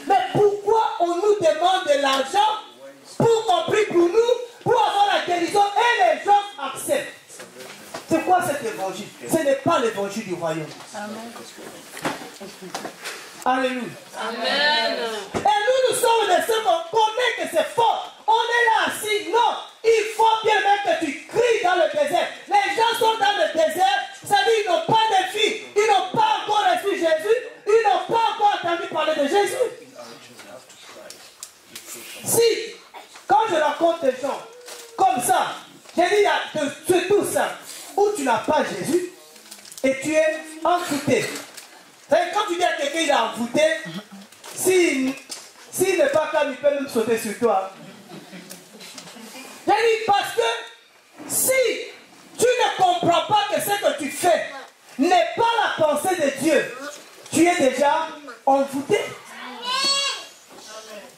Mais pourquoi on nous demande de l'argent pour qu'on prie pour nous, pour avoir la guérison et les gens acceptent? C'est quoi cet évangile? Ce n'est pas l'évangile du royaume. Amen. Alléluia. Amen. Et nous sommes de ceux qu'on connaît que c'est faux. On est là assis. Non, il faut bien même que tu cries dans le désert. Les gens sont dans le désert, ça dit qu'ils n'ont pas de fille, ils n'ont pas encore reçu Jésus, ils n'ont pas encore entendu parler de Jésus. Si, quand je rencontre des gens comme ça, j'ai dit, c'est tout ça, où tu n'as pas Jésus et tu es envoûté. Quand tu dis à quelqu'un qu'il est envoûté, s'il n'est pas calme, il peut même sauter sur toi. J'ai dit parce que si tu ne comprends pas que ce que tu fais n'est pas la pensée de Dieu, tu es déjà envoûté.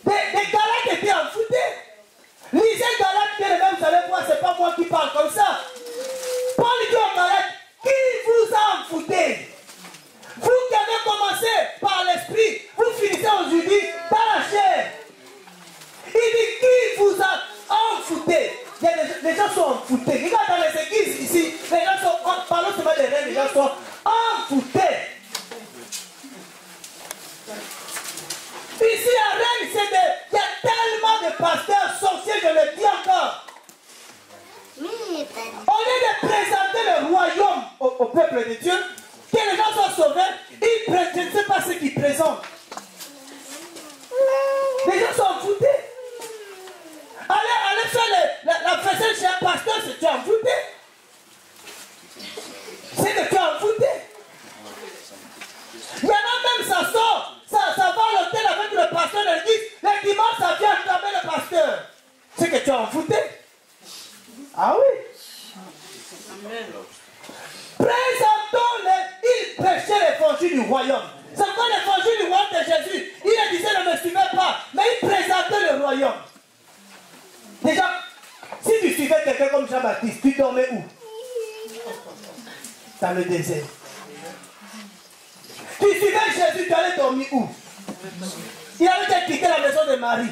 Les Galates étaient envoûtés. Lisez Galates, bien même, vous allez voir, c'est pas moi qui parle comme ça. Paul dit aux Galates, qui vous a envoûté? Vous qui avez commencé par l'esprit, vous finissez aujourd'hui dans la chair. Il dit, qui vous a envoûté? Les gens sont envoûtés. Regarde dans les églises ici, les gens sont, parlons seulement des reines, les gens sont envoûtés. Ici à Rennes, il y a tellement de pasteurs sorciers, je le dis encore. On est de présenter le royaume au peuple de Dieu, que les gens soient sauvés, je ne sais pas ce qu'ils présentent. Les gens sont envoûtés. tu es envoûté. C'est que tu es envoûté. Il y en a même, ça sort, ça va à l'hôtel avec le pasteur de l'église. Le dimanche, ça vient acclamer le pasteur. C'est que tu es envoûté. Ah oui. Amen. Présentons-les, il prêchait l'évangile du royaume. C'est quoi l'évangile du royaume de Jésus? Il disait ne me suivez pas, mais il présentait le royaume. Déjà, si tu suivais quelqu'un comme Jean-Baptiste, tu dormais où? Dans le désert. Tu suivais Jésus, tu allais dormir où? Il avait déjà quitté la maison de Marie.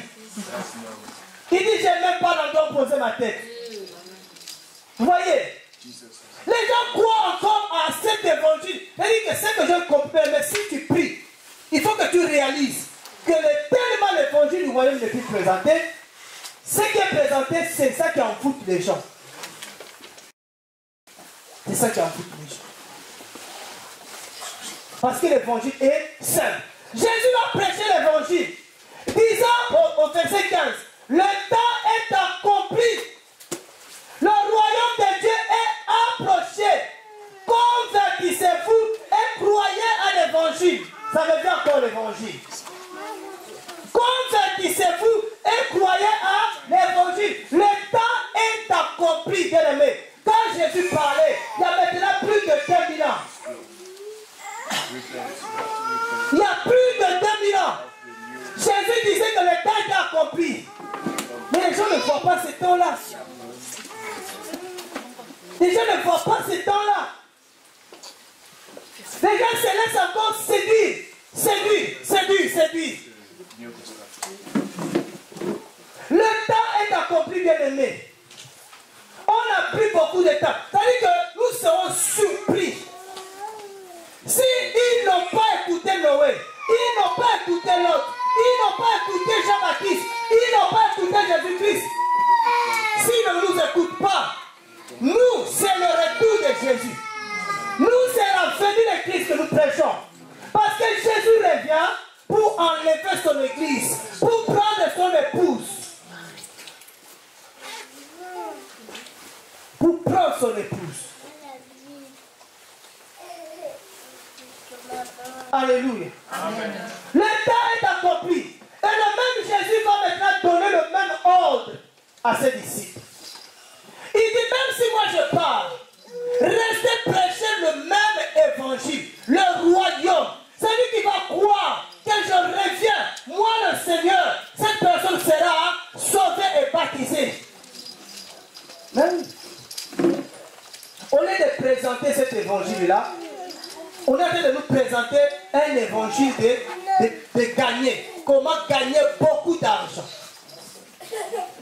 Il dit, je n'ai même pas d'endroit où poser ma tête. Vous voyez? Les gens croient encore à cet évangile. C'est-à-dire que c'est que je comprends, mais si tu pries, il faut que tu réalises que tellement l'évangile du royaume n'est plus présenté, ce qui est présenté, c'est ça qui envoûte les gens. C'est ça qui envoûte les gens. Parce que l'évangile est simple. Jésus a prêché l'évangile, disant au verset 15, le temps est accompli. Le royaume de Dieu est approché. Convertissez-vous et croyez à l'évangile. Ça revient encore l'évangile. Convertissez-vous et croyez à l'évangile. Le temps est accompli, bien aimé. Quand Jésus parlait, il y a maintenant plus de 2000 ans. Il y a plus de 2000 ans. Jésus disait que le temps était accompli. Mais les gens ne voient pas ce temps-là. Les gens ne voient pas ce temps-là. Les gens se laissent encore séduire. Séduire. Le temps est accompli, bien aimé. On a pris beaucoup de temps. C'est-à-dire que nous serons surpris. S'ils n'ont pas écouté Noé, ils n'ont pas écouté l'autre, ils n'ont pas écouté Jean-Baptiste, ils n'ont pas écouté Jésus-Christ. S'ils ne nous écoutent pas, nous, c'est le retour de Jésus. Nous, c'est la venue de Christ que nous prêchons. Parce que Jésus revient pour enlever son église, pour prendre son épouse. Pour prendre son épouse. Alléluia. Amen. Le temps est accompli. Et le même Jésus va maintenant donner le même ordre à ses disciples. Il dit, même si moi je parle, restez prêcher le même évangile, le royaume. Celui qui va croire que je reviens, moi le Seigneur, cette personne sera sauvée et baptisée. Même au lieu de présenter cet évangile-là, on est en train de nous présenter un évangile de gagner. Comment gagner beaucoup d'argent.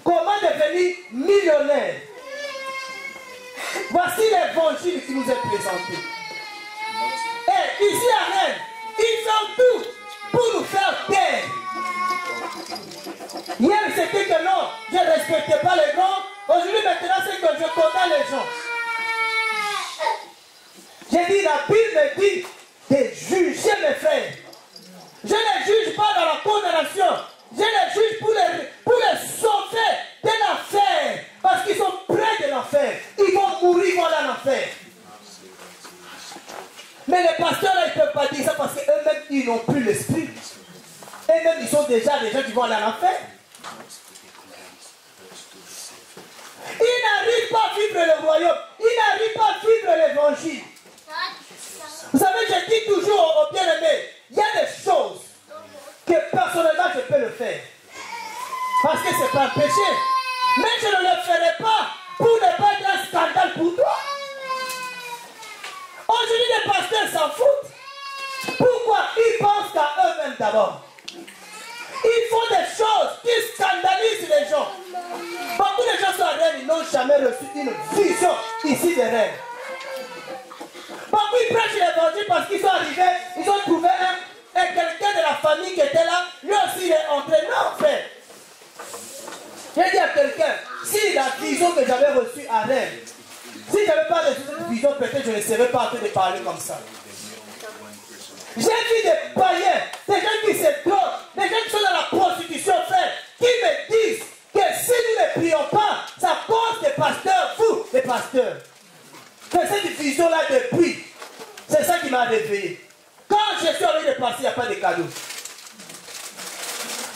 Comment devenir millionnaire. Voici l'évangile qui nous est présenté. Et ici à Rennes, ils font tout pour nous faire taire. Hier c'était que non, je ne respectais pas les gens. Aujourd'hui maintenant c'est que je condamne les gens. J'ai dit, la Bible me dit de juger mes frères. Je ne les juge pas dans la condamnation. Je les juge pour les sauver de l'enfer. Parce qu'ils sont près de l'enfer. Ils vont mourir, ils vont aller en enfer. Mais les pasteurs, là, ils ne peuvent pas dire ça parce qu'eux-mêmes, ils n'ont plus l'esprit. Eux-mêmes, ils sont déjà des gens qui vont aller en enfer. Ils n'arrivent pas à vivre le royaume. Ils n'arrivent pas à vivre l'évangile. Vous savez, je dis toujours aux bien-aimés, il y a des choses que personnellement je peux le faire. Parce que ce n'est pas un péché. Mais je ne le ferai pas pour ne pas être un scandale pour toi. Aujourd'hui, les pasteurs s'en foutent. Pourquoi? Ils pensent qu'à eux-mêmes d'abord. Ils font des choses qui scandalisent les gens. Beaucoup de gens sont à Rennes, ils n'ont jamais reçu une vision ici de Rennes. Beaucoup ils prêchent l'évangile parce qu'ils sont arrivés, ils ont trouvé quelqu'un de la famille qui était là, lui aussi il est entré. Non, frère. J'ai dit à quelqu'un, si la vision que j'avais reçue à Rennes, si je n'avais pas reçu cette vision, peut-être je ne serais pas en train de parler comme ça. J'ai vu des païens, des gens qui se droguent, des gens qui sont dans la prostitution, frère, qui me disent que si nous ne prions pas, ça cause des pasteurs fous, des pas de cadeaux.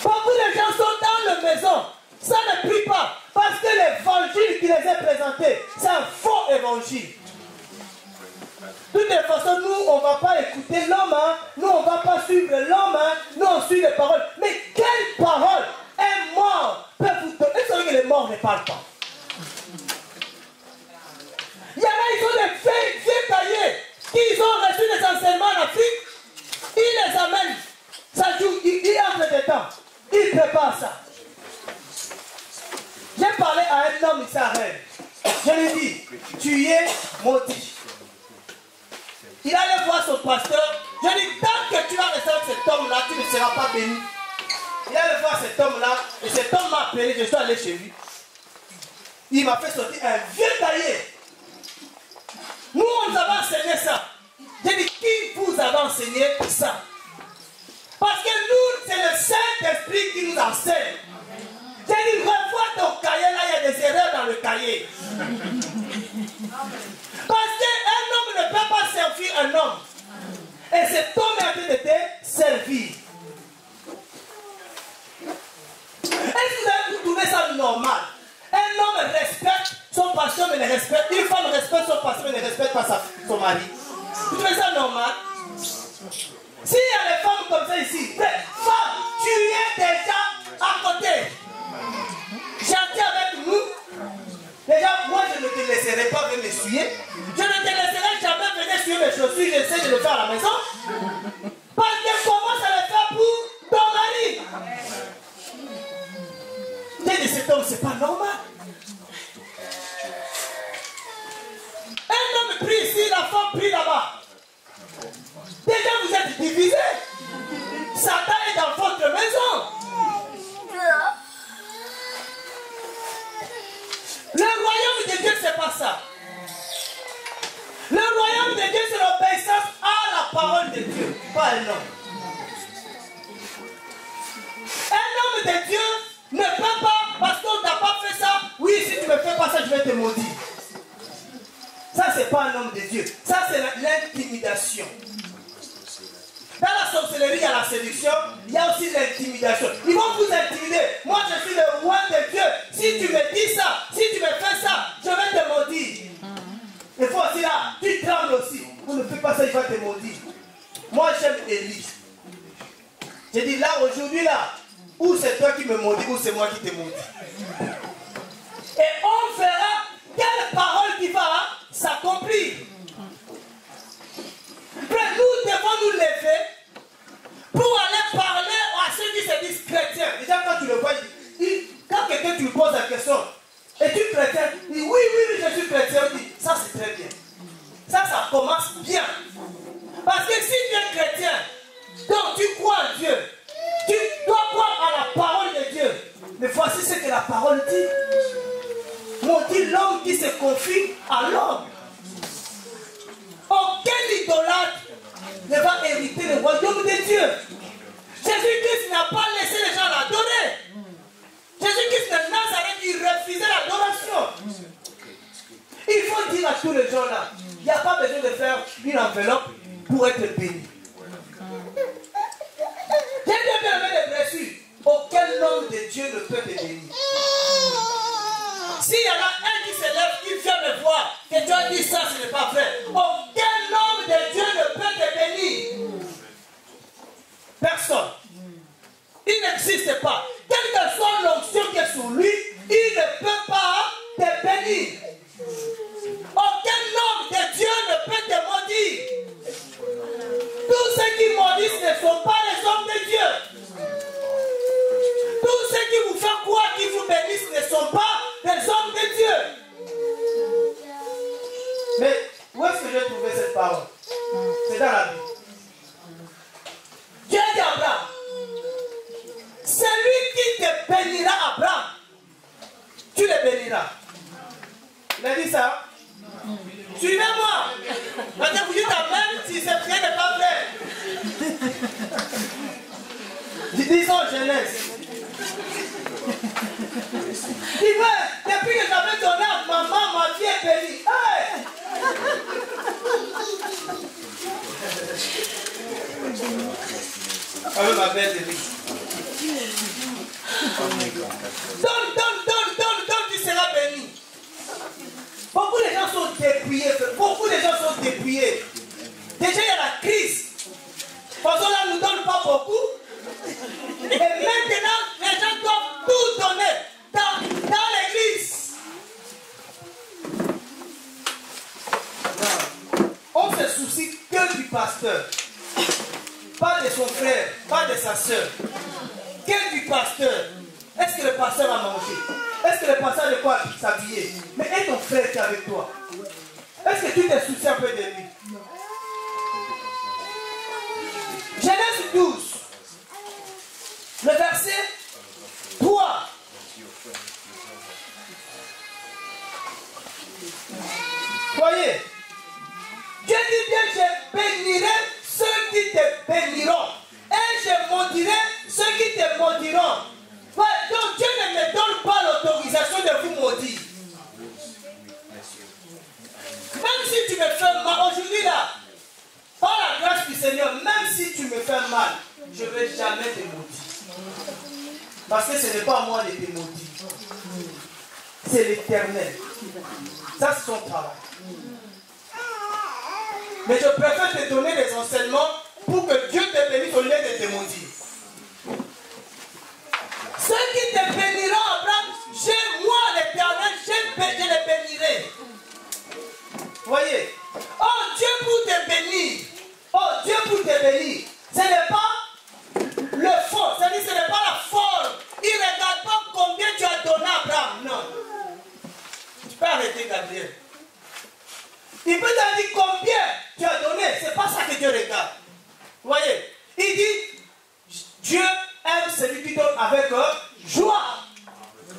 Beaucoup de gens sont dans la maison, ça ne prie pas, parce que l'évangile qui les est présenté, c'est un faux évangile. De toute façon, nous, on ne va pas écouter l'homme, hein. Nous, on ne va pas suivre l'homme, hein. Nous, on suit les paroles. Mais quelle parole un mort peut vous donner? Vous savez que les morts ne parlent pas. Il y en a, ils ont des vieux cahiers qu'ils ont reçu des enseignements en Afrique. Ils les amènent. Ça joue, il entre dedans. Il prépare ça. J'ai parlé à un homme israélien. Je lui dis, tu es maudit. Il allait voir son pasteur. Je lui dis, tant que tu vas rester avec cet homme-là, tu ne seras pas béni. Il allait voir cet homme-là, et cet homme m'a appelé, je suis allé chez lui. Il m'a fait sortir un vieux cahier. Nous, on nous avait enseigné ça. J'ai dit, qui vous avez enseigné ça? Parce que nous, c'est le Saint-Esprit qui nous enseigne. J'ai dit, revois ton cahier, là, il y a des erreurs dans le cahier. Parce qu'un homme ne peut pas servir un homme. Et cet homme est en train de te servir. Est-ce que vous trouvez ça normal? Un homme respecte son pasteur, mais ne respecte. Une femme respecte son pasteur, mais ne respecte pas son mari. Vous trouvez ça normal? S'il y a des femmes comme ça ici, femme, tu es déjà à côté. Chantez avec nous. Déjà, moi, je ne te laisserai pas venir m'essuyer. Je ne te laisserai jamais venir essuyer mes chaussures. J'essaie de le faire à la maison. Parce que commence à le faire pour ton mari. J'ai dit, cet homme, c'est pas normal. Un homme prie ici, la femme prie là-bas. Déjà, vous êtes divisés. Satan est dans votre maison. Le royaume de Dieu, c'est pas ça. Le royaume de Dieu, c'est l'obéissance à la parole de Dieu, pas un homme. Un homme de Dieu ne peut pas, parce qu'on t'a pas fait ça, oui, si tu ne me fais pas ça, je vais te maudire. Ça, c'est pas un homme de Dieu. Ça, c'est l'intimidation. Dans la sorcellerie, il y a la séduction, il y a aussi l'intimidation. Ils vont vous intimider. Moi, je suis le roi de Dieu. Si tu me dis ça, si tu me fais ça, je vais te maudire. Il faut aussi là, tu trembles aussi. Vous ne faites pas ça, il va te maudire. Moi, j'aime Élie. J'ai dit là, aujourd'hui, là, ou c'est toi qui me maudis, ou c'est moi qui te maudis. Et on verra quelle parole qui va s'accomplir. Après, nous devons nous lever pour aller parler à ceux qui se disent chrétiens. Déjà, quand tu le vois, quand quelqu'un tu lui poses la question, es-tu chrétien? Il dit oui, je suis chrétien. Il dit, ça c'est très bien. Ça commence bien. Parce que si tu es chrétien, donc tu crois en Dieu, tu dois croire à la parole de Dieu. Mais voici ce que la parole dit. Maudit l'homme qui se confie à l'homme. Aucun idolâtre ne va hériter le royaume de Dieu. Jésus-Christ n'a pas laissé les gens l'adorer. Jésus-Christ de Nazareth, il refusait l'adoration. Il faut dire à tous les gens là, il n'y a pas besoin de faire une enveloppe pour être béni. J'ai bien aimé les blessures. Aucun homme de Dieu ne peut te bénir. S'il y en a un qui se lève, qui vient me voir, que tu as dit ça, ce n'est pas vrai. Aucun homme de Dieu ne peut te bénir. Personne. Il n'existe pas. Quelle que soit l'onction qui est sur lui, il ne peut pas te bénir. Aucun homme de Dieu ne peut te maudire. Tous ceux qui maudissent ne sont pas les hommes de Dieu. Tous ceux qui vous font croire qu'ils vous bénissent ne sont pas les hommes de Dieu. Mais où est-ce que j'ai trouvé cette parole? C'est dans la Bible. Dieu dit à Abraham, celui qui te bénira, Abraham, tu le béniras. Il a dit ça. Suivez-moi. Maintenant, vous dites Amen si cette prière n'est pas vraie. Disons Genèse. Il veut, depuis que j'avais donné à maman, ma vie est bénie. Hey! Avec ma belle de vie. Donne, tu seras béni. Beaucoup de gens sont dépouillés. Déjà, il y a la crise. Parce que là, nous ne donne pas beaucoup. Et maintenant, les gens doivent tout donner dans l'église. On se soucie que du pasteur. Pas de son frère, pas de sa soeur. Que du pasteur. Est-ce que le pasteur a mangé? Est-ce que le pasteur a de quoi s'habiller? Mais est ton frère qui est avec toi? Est-ce que tu te soucies un peu de lui? Genèse 12, le verset 3. Voyez, Dieu dit bien, je bénirai ceux qui te béniront et je maudirai ceux qui te maudiront. Donc Dieu ne me donne pas l'autorisation de vous maudire. Même si tu me fais mal, aujourd'hui là, par la grâce du Seigneur, même si tu me fais mal, je ne vais jamais te maudire. Parce que ce n'est pas moi de te maudire. C'est l'Éternel. Ça, c'est son travail. Mais je préfère te donner des enseignements pour que Dieu te bénisse au lieu de te maudire. Ceux qui te béniront, Abraham, moi l'Éternel, je les bénirai. Voyez, oh Dieu pour te bénir, ce n'est pas le fond, c'est-à-dire ce n'est pas la forme. Il ne regarde pas combien tu as donné à Abraham, non. Tu peux arrêter, Gabriel. Il peut te dire combien tu as donné, c'est pas ça que Dieu regarde. Voyez, il dit, Dieu aime celui qui donne avec joie.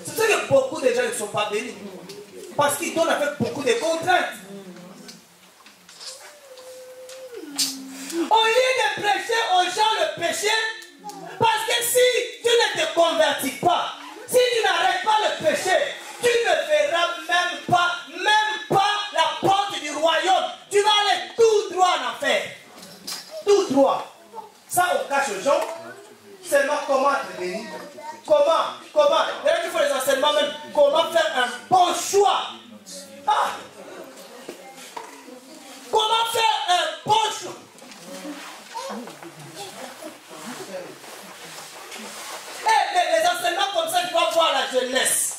C'est ce que beaucoup de gens ne sont pas bénis. Parce qu'ils donnent avec beaucoup de contraintes. Au lieu de prêcher aux gens le péché, parce que si tu ne te convertis pas, si tu n'arrêtes pas le péché, tu ne verras même pas la porte du royaume. Tu vas aller tout droit en enfer. Tout droit. Ça, on cache aux gens. Seulement comment être béni. Comment d'ailleurs, il faut les enseignements même. Comment faire un bon choix. Ah. Comment faire un bon choix. Les enseignements comme ça, tu vas voir la jeunesse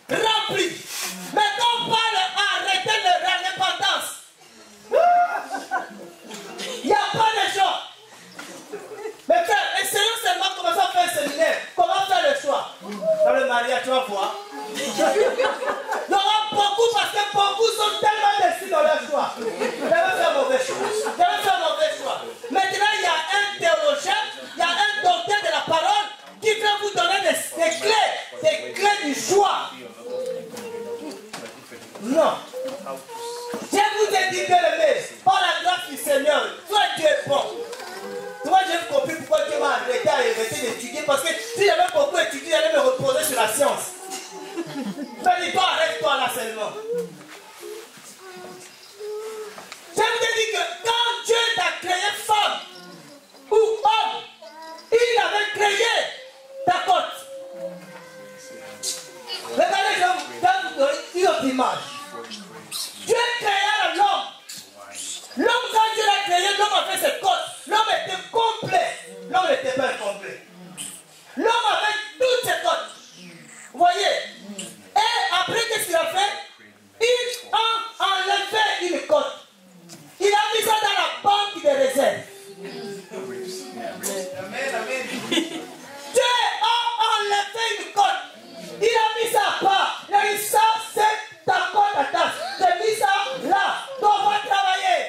remplie. Mais quand on parle arrêter l'indépendance, il n'y a pas de choix. Mais frère, essayons seulement de commencer à faire un séminaire. Comment faire le choix? Dans le mariage, tu vas voir. Il y aura beaucoup parce que beaucoup sont tellement déçus dans leur choix. Je vais faire mauvais choix. Maintenant, il y a un théologien, il y a un docteur de la parole qui va vous donner des clés du choix. Non. Je vous ai dit, bien aimé, par la grâce du Seigneur, toi Dieu est bon. Toi, j'ai compris pourquoi Dieu m'a arrêté d'étudier. Parce que si j'avais beaucoup étudié, j'allais me reposer sur la science. Mais dis-toi, arrête-toi là seulement. Je vous ai dit que quand Dieu t'a créé femme ou homme, il avait créé ta côte. Regardez, je vous donne une autre image. Dieu créa l'homme. L'homme, quand Dieu l'a créé, l'homme a fait ses côtes. L'homme était complet. L'homme n'était pas incomplet. L'homme avait toutes ses côtes. Vous voyez? Et après, qu'est-ce qu'il a fait? Il a enlevé une côte. Il a mis ça dans la banque des réserves. Amen. Dieu a enlevé une côte. Il a mis ça à part. Il a dit ça, c'est ta côte à tasse. J'ai mis ça là. Donc on va travailler.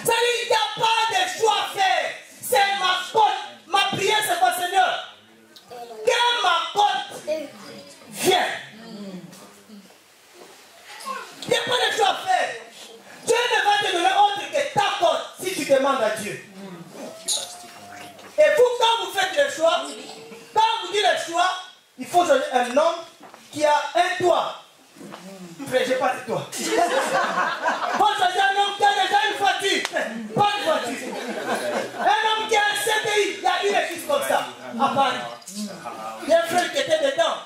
C'est-à-dire qu'il n'y a pas de choix à faire. C'est ma côte. Ma prière, c'est quoi, Seigneur? Que ma côte vienne. Il n'y a pas de choix à faire. Dieu ne va te donner autre que ta côte si tu demandes à Dieu. Et vous, quand vous faites le choix, quand vous dites le choix, il faut choisir un homme qui a un toit. Frère, j'ai pas de toit. Il faut choisir un homme qui a déjà une voiture. voiture. Pas de voiture. Un homme qui a un CDI, il y a une église comme ça, à Paris. Il y a un frère qui était dedans.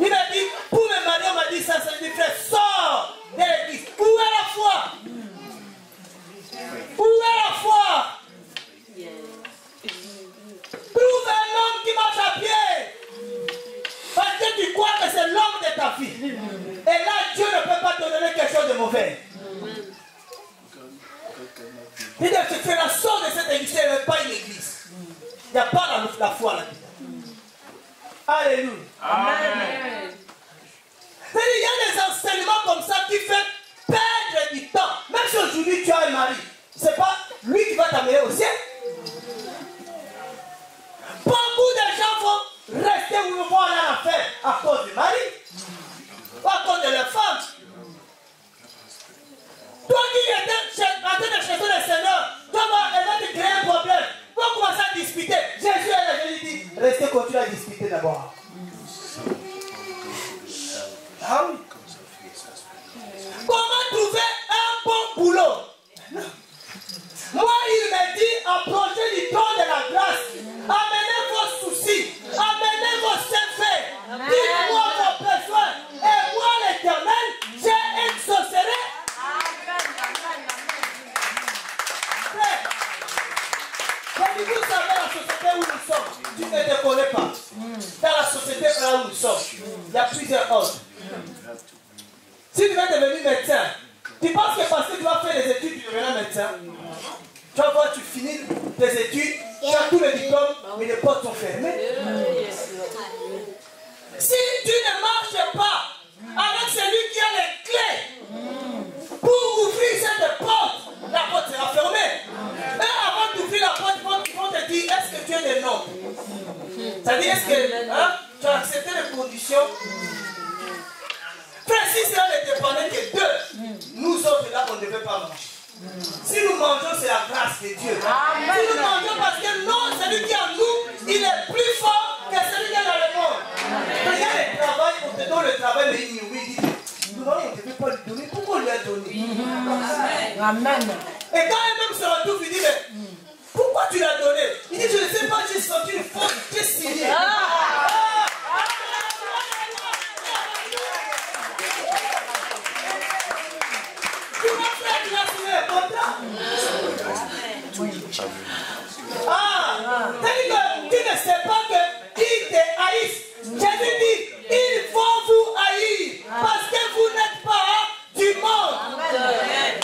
Il m'a dit, pour me marier, on m'a dit ça, ça dit, frère, sors de l'église. Où est la foi? Où est la foi? Trouve un homme qui marche à pied. Parce que tu crois que c'est l'homme de ta fille. Et là, Dieu ne peut pas te donner quelque chose de mauvais. Il dit, c'est la sorte de cette église, elle n'est pas une église. Il n'y a pas la foi là-dedans. Alléluia. Amen. C'est-à-dire, il y a des enseignements comme ça qui font perdre du temps. Même si aujourd'hui tu as un mari, c'est pas lui qui va t'amener au ciel. Beaucoup de gens vont rester où ils vont aller à l'enfer à cause du mari, ou à cause de leur femme. Toi qui es en train de chercher le Seigneur, elle va te créer un problème. Tu vas commencer à discuter. Jésus lui dit, restez, continuez à discuter d'abord. Ah oui. Comment trouver un bon boulot? Moi, il m'a dit, approchez du trône de la grâce. Amenez vos soucis. Amenez vos secrets. Dites-moi vos besoins. Et moi, l'Éternel, j'exaucerai. Vous savez la société où nous sommes, tu ne te connais pas. Dans la société là où nous sommes, il y a plusieurs ordres. Si tu veux devenir médecin, tu penses que parce que tu vas faire des études, tu deviendras médecin. Tu vas voir, tu finis tes études, tu as tous les diplômes, mais les portes sont fermées. Si tu ne marches pas avec celui qui a les clés pour ouvrir cette porte, la porte sera fermée. Et avant d'ouvrir la porte, ils vont te dire, est-ce que tu es des noms? C'est-à-dire, est-ce que tu as accepté les conditions? Frère, si cela ne dépendait que d'eux, nous autres là, on ne devait pas manger. Si nous mangeons, c'est la grâce de Dieu. Amen. Si nous mangeons parce que non, celui qui est en nous, il est plus fort que celui qui est dans le monde. Regarde le travail, on te donne le travail, mais il dit, nous on ne devait pas lui donner. Pourquoi on lui a donné? Amen. Et quand elle-même se retrouve, il dit, mais pourquoi tu l'as donné? Il dit, je ne sais pas, j'ai senti une force destinée. Tu ne sais pas qu'ils te haïssent. Jésus dit, ils vont vous haïr parce que vous n'êtes pas du monde.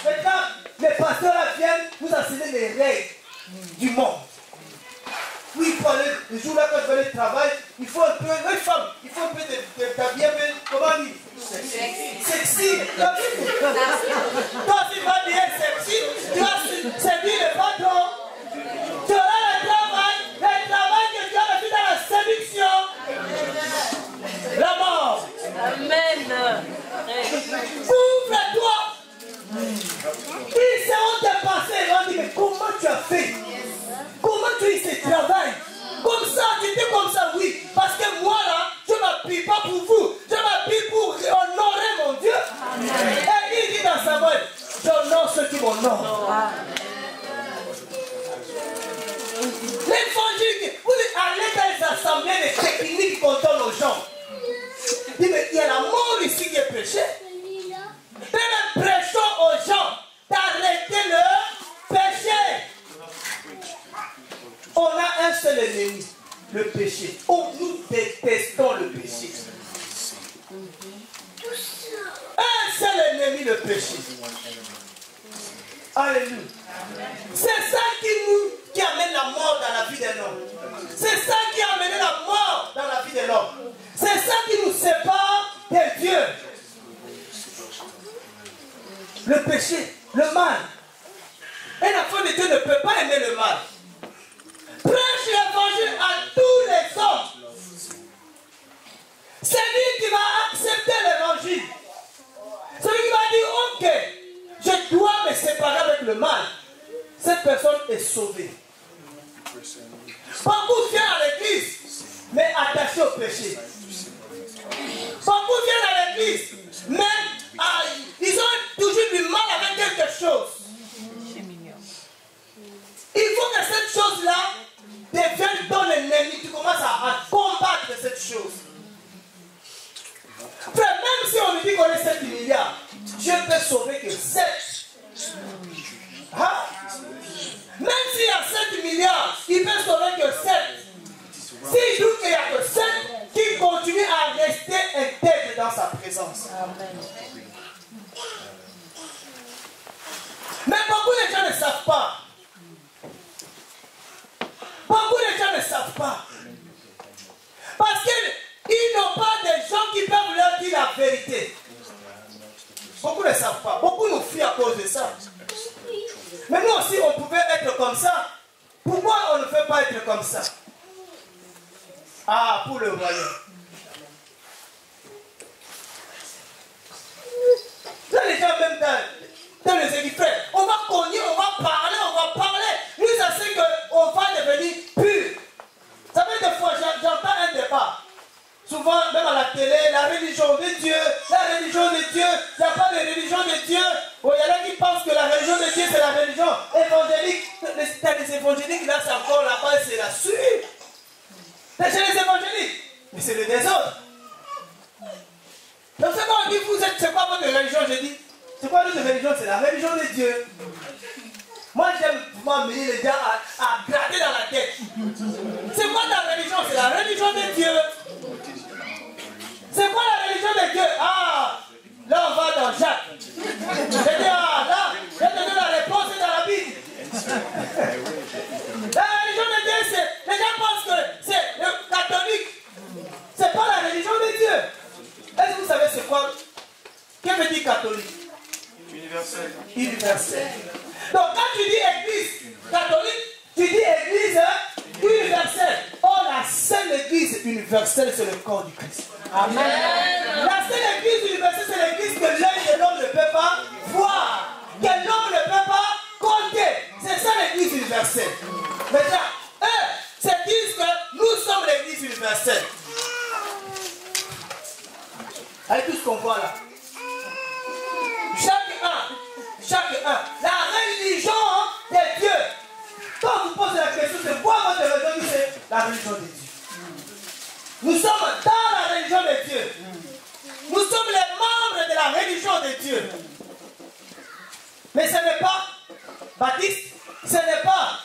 Maintenant, les pasteurs là viennent vous enseigner les règles du monde. Oui, il faut aller, le jour là quand je vais aller travailler, il faut un peu, les femmes, il faut un peu d'habiller, comment dire? Sexy. Quand tu vas dire sexy, tu vas séduire le patron. Tu auras le travail que tu as reçu dans la séduction. La mort. Amen. Ouvre-toi. Ils seront dépassés. Ils vont dire, mais comment tu as fait? Comment tu as eu ce travail? Comme ça, tu étais comme ça, oui. Parce que moi là, je ne m'appuie pas pour vous. Je m'appuie pour honorer mon Dieu. Amen. Et il dit dans sa voix, j'honore ceux qui m'honorent. L'évangile, vous allez dans les assemblées, les techniques qu'on donne aux gens. Il dit, mais il y a la mort ici qui est prêchée. Mais nous prêchons aux gens d'arrêter le péché. On a un seul ennemi, le péché. Nous détestons le péché. Un seul ennemi, le péché. Alléluia. C'est ça qui amène la mort dans la vie d'un homme. C'est ça qui a amené la mort dans la vie de l'homme. C'est ça qui nous sépare de Dieu. Le péché, le mal. Un enfant de Dieu ne peut pas aimer le mal. Prêche l'évangile à tous les hommes. C'est lui qui va accepter l'évangile. C'est lui qui va dire, ok, je dois me séparer avec le mal. Cette personne est sauvée. Beaucoup viennent à l'église, mais attachés au péché. Beaucoup viennent à l'église, mais ils ont toujours du mal avec quelque chose. pas. Parce qu'ils n'ont pas des gens qui peuvent leur dire la vérité. Beaucoup ne savent pas. Beaucoup nous fuient à cause de ça. Mais nous aussi, on pouvait être comme ça. Pourquoi on ne peut pas être comme ça? Ah, pour le royaume. Là, les gens, même dans les églises, on va cogner, on va parler. Nous, ça c'est qu'on va devenir pur. Ça fait des fois, j'entends un débat. Souvent, même à la télé, la religion de Dieu, il n'y a pas de religion de Dieu. Il y en a qui pensent que la religion de Dieu, c'est la religion évangélique. Les évangéliques, là, c'est encore là-bas, c'est la suite. C'est chez les évangéliques. Mais c'est le désordre. Donc, c'est quand on dit, c'est quoi votre religion? Je dis, c'est quoi notre religion? C'est la religion de Dieu. Moi, j'aime m'amener les gens à gratter dans la tête. C'est quoi ta religion? C'est la religion de Dieu. C'est quoi la religion de Dieu? Ah, là on va dans Jacques. Je dis, ah, là, je te donne la réponse dans la Bible. La religion de Dieu, c'est, les gens pensent que c'est le catholique. C'est pas la religion de Dieu. Est-ce que vous savez c'est quoi? Qu'est-ce que dit catholique? Universel. Universel. Donc quand tu dis église catholique, tu dis église universelle. Or la seule église universelle, c'est le corps du Christ. Amen. La seule église universelle, c'est l'église que l'œil de l'homme ne peut pas voir, que l'homme ne peut pas compter. C'est ça l'église universelle. Maintenant, eux se disent que nous sommes l'église universelle. Avec tout ce qu'on voit là. Chaque un. La religion de Dieu. Quand vous posez la question, c'est quoi votre religion? C'est la religion de Dieu. Nous sommes dans la religion de Dieu. Nous sommes les membres de la religion de Dieu. Mais ce n'est pas baptiste, ce n'est pas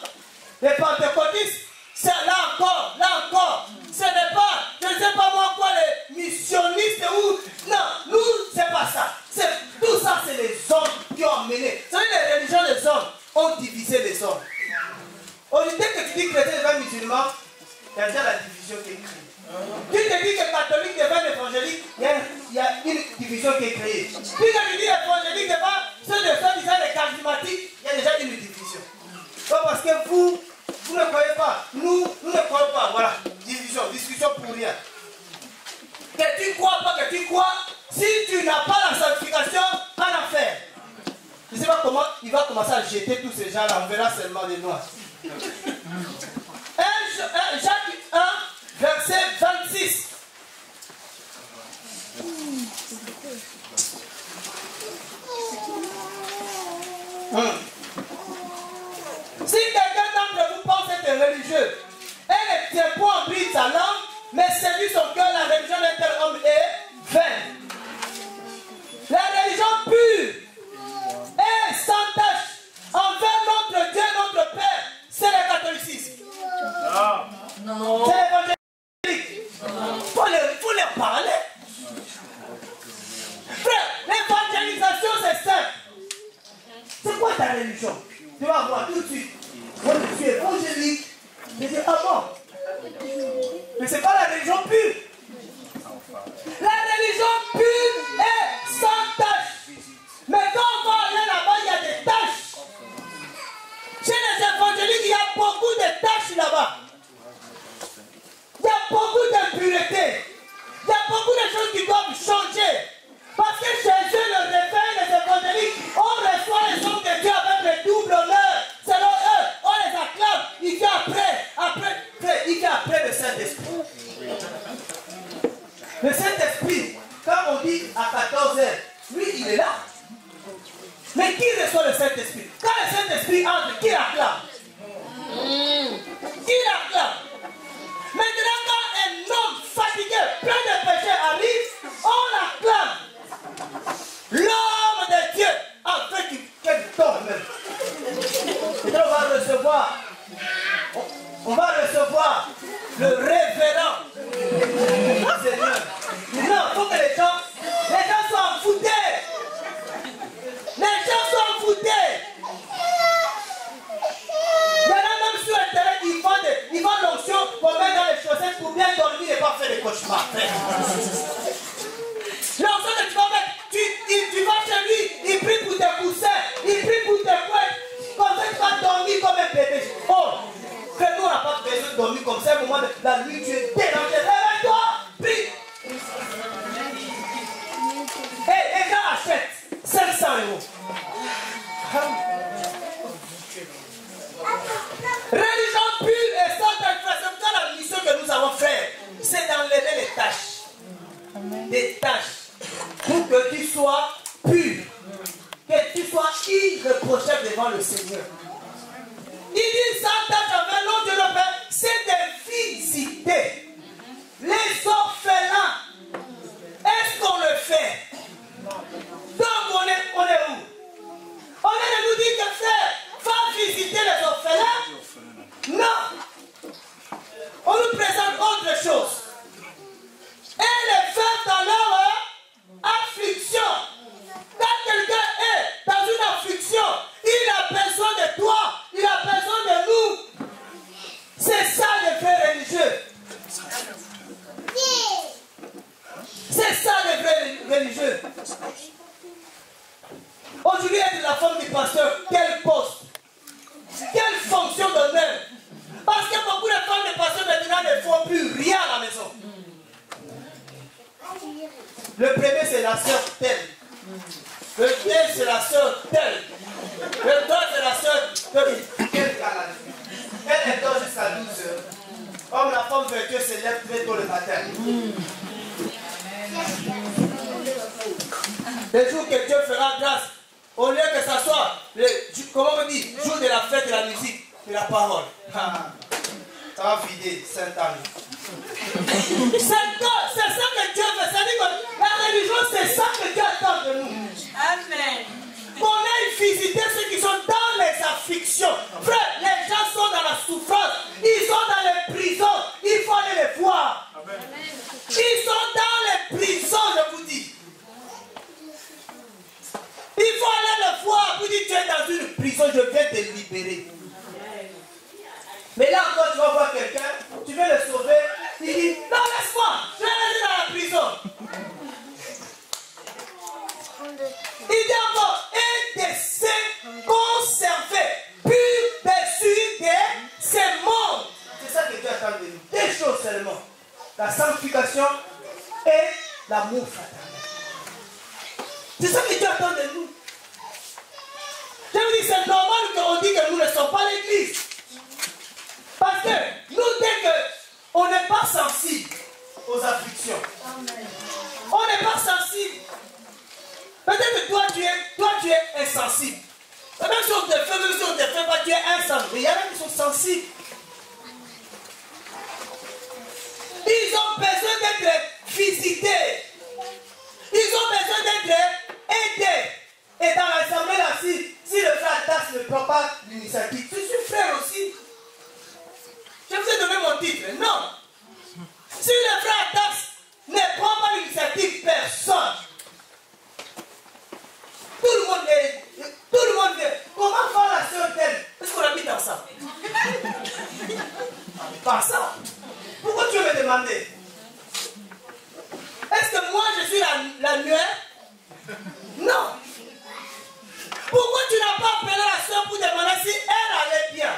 les pentecôtistes, c'est là encore, ce n'est pas, je ne sais pas moi quoi, les missionnistes ou... Non, nous, c'est pas ça. Tout ça, c'est les hommes qui ont mené. Vous savez, les religions des hommes ont divisé les hommes. Aujourd'hui, dès que tu dis chrétien devant musulman, il y a déjà la division qui est créée. Tu te dis que catholique devant évangélique, il y a une division qui est créée. Puis quand tu dis évangélique devant ceux de ceux disant les charismatiques, il y a déjà une division. Donc parce que vous ne croyez pas, nous ne croyons pas. Voilà, division, discussion pour rien. Que tu crois pas, que tu crois, si tu n'as pas la sanctification, pas l'affaire. Je ne sais pas comment il va commencer à jeter tous ces gens-là, on verra seulement les noirs. Jacques 1, verset 26. Si quelqu'un d'entre vous pense être religieux et ne tient point en bride sa langue, mais séduit son cœur, la religion d'un tel homme est vaine. La religion pure et sans tache envers notre Dieu, notre Père, c'est le catholicisme. Non. C'est l'évangélique. Il faut leur parler. Frère, l'évangélisation c'est simple. C'est quoi ta religion? Tu vas voir tout de suite. Moi je suis évangélique. Je dis, ah bon? Mais c'est pas la religion pure. La religion pure est sans tache. Mais quand on va aller là-bas, il y a des taches. Chez les évangéliques, il y a beaucoup de taches là-bas. Il y a beaucoup d'impuretés. Il y a beaucoup de choses qui doivent changer. Parce que chez eux, le réveil des évangéliques, on reçoit les hommes de Dieu avec le double honneur. Selon eux, on les acclame. Il vient après le Saint-Esprit. Le Saint-Esprit, quand on dit à 14h, lui, il est là. Mais qui reçoit le Saint-Esprit? Quand le Saint-Esprit entre, qui l'acclame? Qui l'acclame? Maintenant, quand un homme fatigué, plein de péchés arrive, on l'acclame. L'homme de Dieu, avec quel temps même. Et on va recevoir le révérend Seigneur. Non, il faut que les gens soient envoûtés. Les gens sont envoûtés. Il y en a même sur Internet, ils vendent l'onction pour mettre dormi comme ça, au moment de la nuit, tu es dérangé. Réveille-toi, prie. Et les gens achètent 500 €. Religion pure et sans infrastructure, la mission que nous avons faite, c'est d'enlever les tâches. Des tâches. Pour que tu sois pur. Que tu sois irréprochable devant le Seigneur. Il dit sans tâche avec l'autre Dieu le Père, c'est de visiter les orphelins. Est-ce qu'on le fait? Donc on est où? On est de nous dire que frère, va visiter les orphelins? Non. On nous présente autre chose. Et les faire dans leur affliction. Quand quelqu'un est dans une affliction, il a besoin de toi, il a besoin de nous. C'est ça le vrai religieux. C'est ça le vrai religieux. Aujourd'hui, être la femme du pasteur, quel poste? Quelle fonction d'honneur? Parce que beaucoup de femmes de pasteurs maintenant ne font plus rien à la maison. Le premier, c'est la sœur telle. Le deuxième, c'est la sœur telle. Le deuxième, c'est la sœur telle. Quelle galanterie. Elle dort jusqu'à 12 heures. Comme la femme vertueuse se lève très tôt le matin. Le jour que Dieu fera grâce, au lieu que ça soit, comment on dit, jour de la fête de la musique, de la parole. Ça va vider Saint-Anne. C'est ça que Dieu veut. C'est-à-dire que la religion, c'est ça que Dieu attend de nous. Amen. Qu'on aille visiter ceux qui sont dans les afflictions. Frère, les gens sont dans la souffrance. Ils sont dans les prisons. Il faut aller les voir. Amen. Ils sont dans les prisons, je vous dis. Il faut aller le voir pour dire tu es dans une prison, je viens te libérer. Mais là encore, tu vas voir quelqu'un, tu veux le sauver, il dit non, laisse-moi, je vais aller dans la prison. Il dit encore, et de se conserver, pur dessus de ces mondes. C'est ça que Dieu attend de nous. Deux choses seulement, la sanctification et l'amour fraternel. C'est ça que Dieu attend de nous. Je vous dis, c'est normal qu'on dise que nous ne sommes pas l'église. Parce que nous, dès qu'on n'est pas sensible aux afflictions, on n'est pas sensible. Peut-être que toi, tu es insensible. Même si on te fait, même si on ne te fait pas, tu es insensible. Mais il y en a qui sont sensibles. Ils ont besoin d'être visités. Ils ont besoin d'être aidés. Et dans l'assemblée là, si le frère Das ne prend pas l'initiative, je suis frère aussi. Je vous ai donné mon titre. Non. Si le frère Das ne prend pas l'initiative, personne. Tout le monde vient. Comment faire la sœur telle? Est-ce qu'on habite ensemble? Pas ça. Pourquoi tu veux me demander? Est-ce que moi je suis la nuère? Non. Pourquoi tu n'as pas appelé la soeur pour demander si elle allait bien?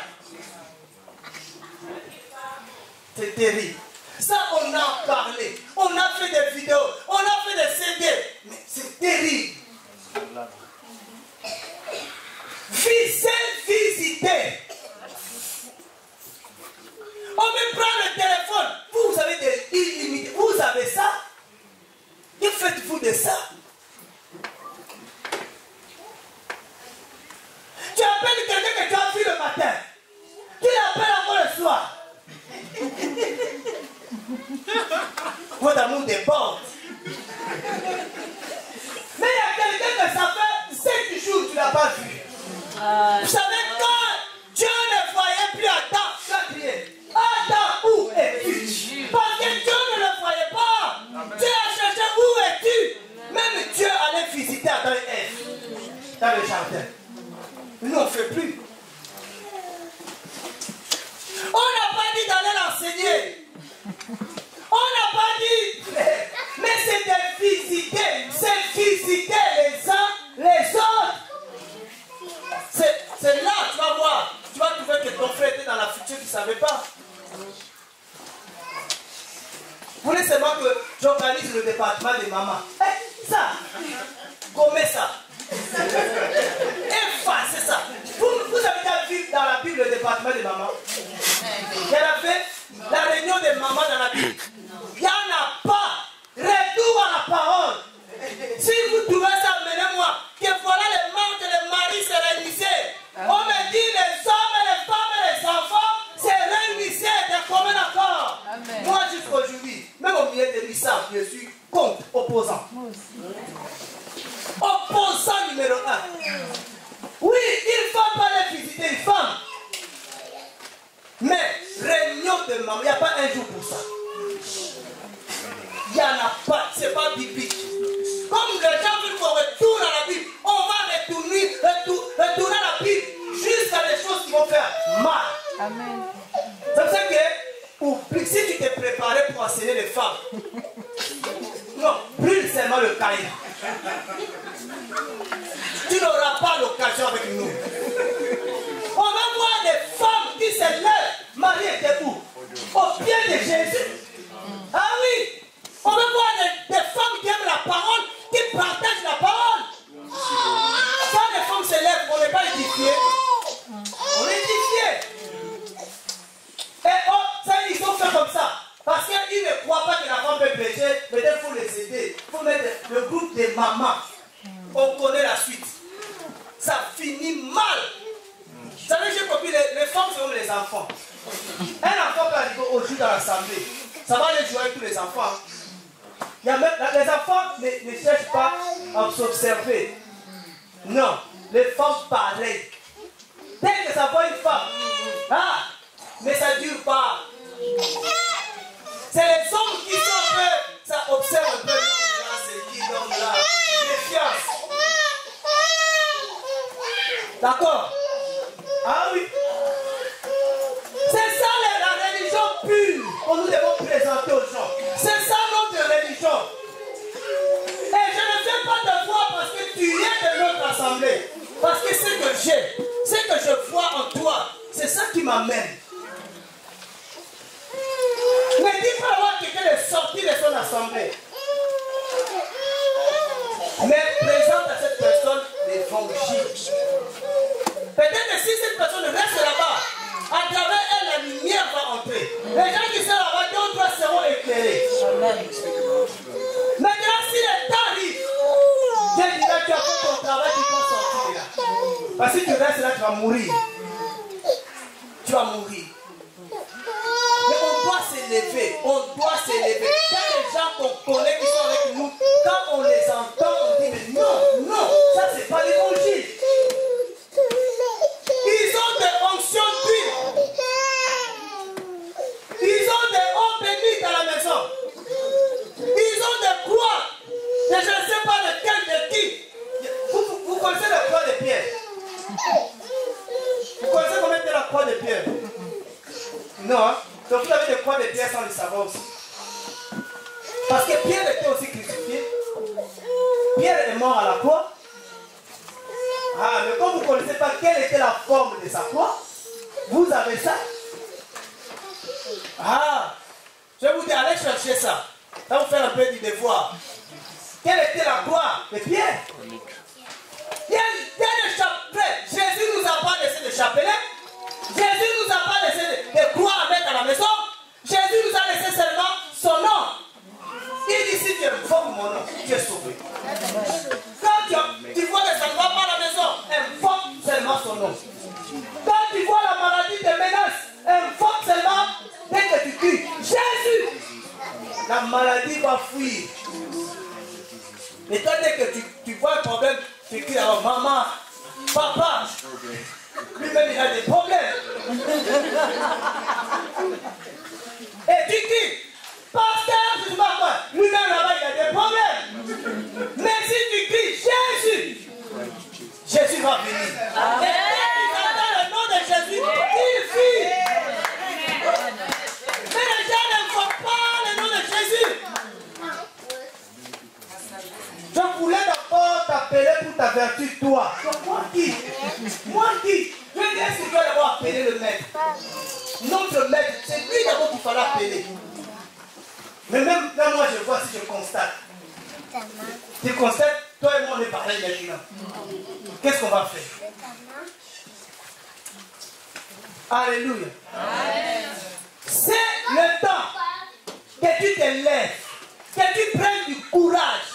C'est terrible. Ça, on a parlé. On a fait des vidéos. On a fait des CD. Mais c'est terrible. Visiter. On me prend le téléphone. Vous avez des illimités. Vous avez ça? Que faites-vous de ça? Tu appelles quelqu'un que tu as vu le matin. Tu l'appelles encore le soir. Votre amour déborde. Mais il y a quelqu'un que ça fait 5 jours que tu n'as pas vu. Vous savez, quand Dieu ne voyait plus Adam, tu as crié. Adam, où es-tu? Parce que Dieu ne le voyait pas. Dieu a cherché où es-tu. Même Dieu allait visiter Adam et Ève dans le jardin. Nous, on ne fait plus. On n'a pas dit d'aller l'enseigner. On n'a pas dit. Mais Vous voulez seulement que j'organise le département des mamans. Ça, gommez ça. Effacez ça. Vous avez déjà vu dans la Bible le département des mamans? Il y en avait la réunion des mamans dans la Bible. Il n'y en a pas. Retour à la parole. Si vous trouvez ça, amenez-moi. Que voilà les mamans que les maris se réunissaient. On me dit les hommes, les femmes et les enfants se réunissaient d'un commun accord. Moi jusqu'aujourd'hui, même au milieu de l'histoire, je suis contre, opposant. Opposant numéro 1. Oui, il ne faut pas les visiter une femme. Mais réunion de maman, il n'y a pas un jour pour ça. Il n'y en a pas, ce n'est pas biblique. Comme les gens veulent qu'on retourne à la Bible, on va retourner à la Bible jusqu'à des choses qui vont faire mal. Amen. C'est pour ça que, si tu t'es préparé pour enseigner les femmes, non, brûle seulement le cahier. Tu n'auras pas l'occasion avec nous. On va voir des femmes qui se lèvent, Marie était où? Au pied de Jésus. Ah oui! On va voir des femmes qui aiment la parole, qui partagent la parole. Quand les femmes se lèvent, on n'est pas édifié. On est édifié. Et oh, ça, ils sont fait comme ça. Parce qu'ils ne croient pas que la femme peut pécher, mais il faut les aider. Il faut mettre le groupe des mamans. On connaît la suite. Ça finit mal. Vous savez, j'ai compris, les femmes sont comme les enfants. Un enfant peut arriver aujourd'hui dans l'assemblée. Ça va aller jouer avec tous les enfants. Il y a même, les enfants ne cherchent pas à s'observer. Non, les femmes pareilles. Dès que ça voit une femme, ah, mais ça ne dure pas. C'est les hommes qui sont un peu, ça observe un peu. C'est qui l'homme là? Méfiance. D'accord? Ah oui. C'est ça la religion pure que nous devons présenter aux gens. C'est ça notre religion. Et je ne viens pas te voir parce que tu es de notre assemblée. Parce que ce que j'ai, ce que je vois en toi, c'est ça qui m'amène. Ne dis pas avoir quelqu'un est sorti de son assemblée. Mais présente à cette personne l'évangile. Peut-être que si cette personne reste là-bas, à travers elle, la lumière va entrer. Les gens qui sont là-bas, d'autres seront éclairés. Maintenant, si le temps arrive, Dieu dira que tu as fait ton travail, tu peux sortir de là. Parce que si tu restes là, tu vas mourir. Tu vas mourir. Mais on doit s'élever. On doit s'élever. Il y a des gens qu'on connaît qui sont avec nous. Quand on les entend, on dit mais non, non, ça c'est pas l'évangile. Ils ont des onctions d'huile. Ils ont des eaux bénites à la maison. Ils ont des croix. Et je ne sais pas de qui. Vous connaissez la croix de Pierre? Vous connaissez comment était la croix de Pierre? Non, hein? Donc vous avez des croix de Pierre sans le savoir aussi. Parce que Pierre était aussi crucifié. Pierre est mort à la croix. Ah, mais comme vous ne connaissez pas quelle était la forme de sa croix, vous avez ça. Ah, je vais vous dire, allez chercher ça. Ça va vous faire un peu du devoir. Quelle était la croix de Pierre? Il y a des chapelets. Jésus ne nous a pas laissé de chapelet. Jésus ne nous a pas laissé de croix à mettre à la maison. Jésus nous a laissé seulement son nom. Il dit si tu invoques mon nom, tu es sauvé. Quand tu vois que ça ne va pas à la maison, invoque seulement son nom. Quand tu vois la maladie te menace, invoque seulement dès que tu cries Jésus. La maladie va fuir. Et toi, dès que tu vois un problème, tu cries alors maman, papa. Lui-même, il a des problèmes. Et tu cries, pasteur, je ne sais pas quoi. Lui-même, là-bas, il a des problèmes. Mais si tu cries Jésus, Jésus va venir. Amen. Et quand tu entends le nom de Jésus, il fuit. Mais les gens n'invoquent pas le nom de Jésus. Je voulais d'abord t'appeler pour t'avertir toi. Donc moi qui? Moi qui? Je dis est-ce que tu dois d'abord appeler le maître? Notre maître, c'est lui d'abord qu'il fallait appeler. Mais même là, moi, je vois si je constate. Tu constates, toi et moi, on est pareil maintenant. Qu'est-ce qu'on va faire? Alléluia. C'est le temps que tu te lèves, que tu prennes du courage,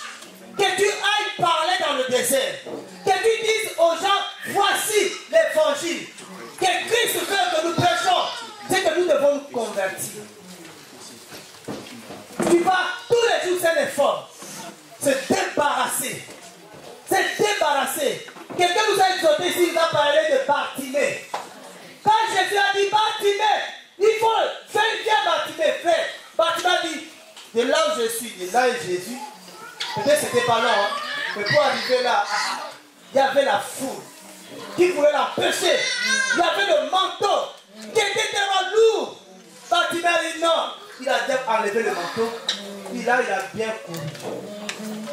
que tu ailles parler dans le désert, que tu dises aux gens, voici l'évangile, que Christ veut que nous prêchons, c'est que nous devons nous convertir. Tu vas tous les jours faire l'effort, se débarrasser. Se débarrasser. Quelqu'un nous a exhorté ici, il a parlé de Bartimée. Quand Jésus a dit Bartimée, il faut faire une vie à Bartimée, frère. Bartimée a dit, de là où je suis, de là où Jésus, peut-être c'était pas long, hein, mais pour arriver là, il y avait la foule qui voulait l'empêcher. Il y avait le manteau qui était tellement lourd. Bartimée a dit non. Il a déjà enlevé le manteau. Et là, il a bien couru.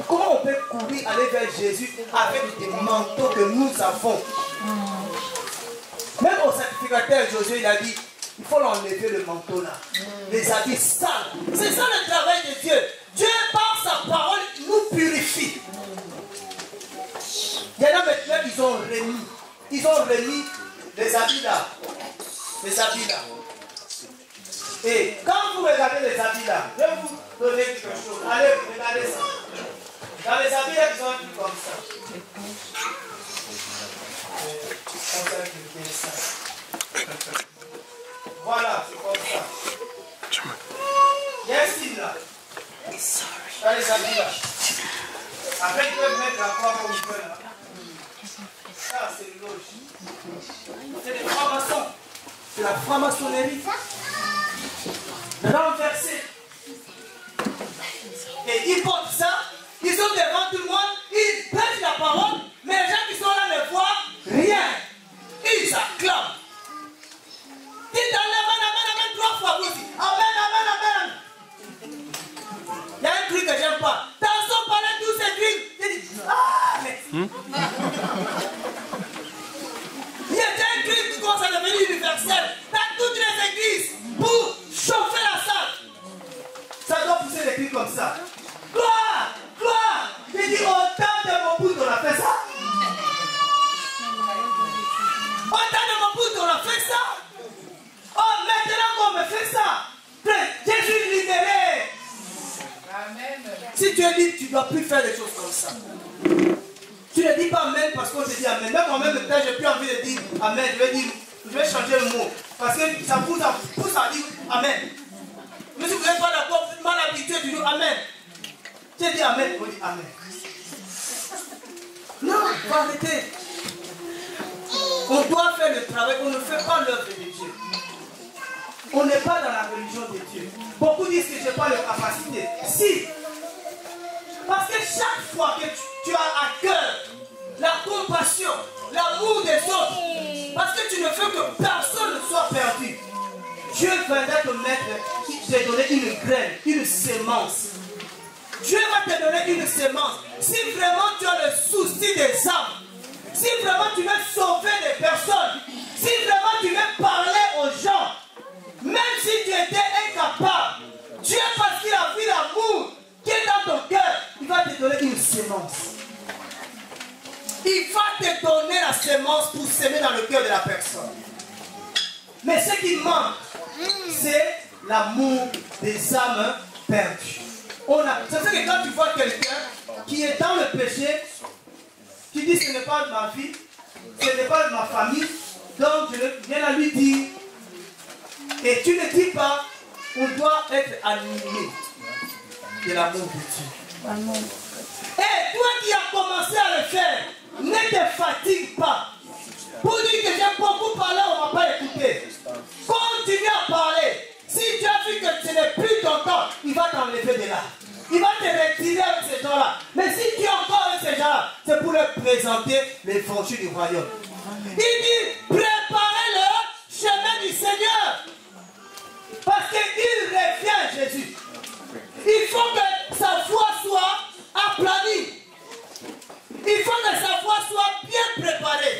Comment on peut courir, aller vers Jésus avec des manteaux que nous avons? Même au sacrificateur Josué, il a dit, il faut l'enlever le manteau là. Les habits sales. C'est ça le travail de Dieu. Dieu, par sa parole, nous purifie. Il y en a maintenant, ils ont remis les habits là. Les habits là. Et quand vous regardez les habits là, je vais vous donner quelque chose. Allez, regardez ça. Dans les habits là, ils ont un truc comme ça. Voilà, c'est comme ça. Il y a un signe là. Dans les habits là. Après, ils peuvent mettre la croix comme ils veulent là. Ça, c'est le loge. C'est des francs-maçons. C'est la franc-maçonnerie. Renversé. Et ils portent ça, ils sont devant tout le monde, ils prêchent la parole, mais les gens qui sont là ne voient rien. Ils acclament. Dites amen, 3 fois vous aussi. Amen. Il y a un truc que j'aime pas. Dans son palais, tous ces trucs. Il dit, mais. Il y a un truc qui commence à devenir universel dans toutes les églises pour chauffer la salle. Ça doit pousser des cris comme ça. Gloire, gloire. Il dit, au temps de mon bout, on a fait ça. Au temps de mon bout, on a fait ça. Oh, maintenant qu'on me fait ça, Jésus est libéré. Amen. Si tu es libre, tu ne dois plus faire des choses comme ça. Tu ne dis pas amen parce qu'on te dit amen. Même en même temps, je n'ai plus envie de dire amen. Je vais changer le mot. Parce que ça pousse à dire amen. Mais si vous n'êtes pas d'accord, vous êtes mal habitué, tu dis amen. Tu dis amen, on dit amen. Non, il faut arrêter. On doit faire le travail, on ne fait pas l'œuvre de Dieu. On n'est pas dans la religion de Dieu. Beaucoup disent que je n'ai pas de capacité. Si. Parce que chaque fois que tu as à cœur la compassion, l'amour des autres, parce que tu ne veux que personne ne soit perdu, Dieu viendra te mettre, te donner une graine, une sémence. Dieu va te donner une sémence. Si vraiment tu as le souci des âmes, si vraiment tu veux sauver des personnes, si vraiment tu veux parler aux gens, même si tu étais incapable, Dieu, parce qu'il a vu l'amour qui est dans ton cœur, il va te donner une sémence. Il va te donner la sémence pour s'aimer dans le cœur de la personne. Mais ce qui manque, c'est l'amour des âmes perdues. C'est ça que quand tu vois quelqu'un qui est dans le péché, tu dis ce n'est pas de ma vie, ce n'est pas de ma famille, donc je viens à lui dire, et tu ne dis pas, on doit être animé de l'amour de Dieu. Et toi qui as commencé à le faire, ne te fatigue pas. Pour dire que j'ai beaucoup parlé, on ne va pas écouter. Continue à parler. Si tu as vu que ce n'est plus ton temps, il va t'enlever de là. Il va te retirer avec ces gens-là. Mais si tu es encore avec ces gens-là, c'est pour leur présenter l'évangile du royaume. Il dit, préparez le chemin du Seigneur. Parce qu'il revient, Jésus. Il faut que sa voix soit aplanie. Il faut que sa voix soit bien préparée.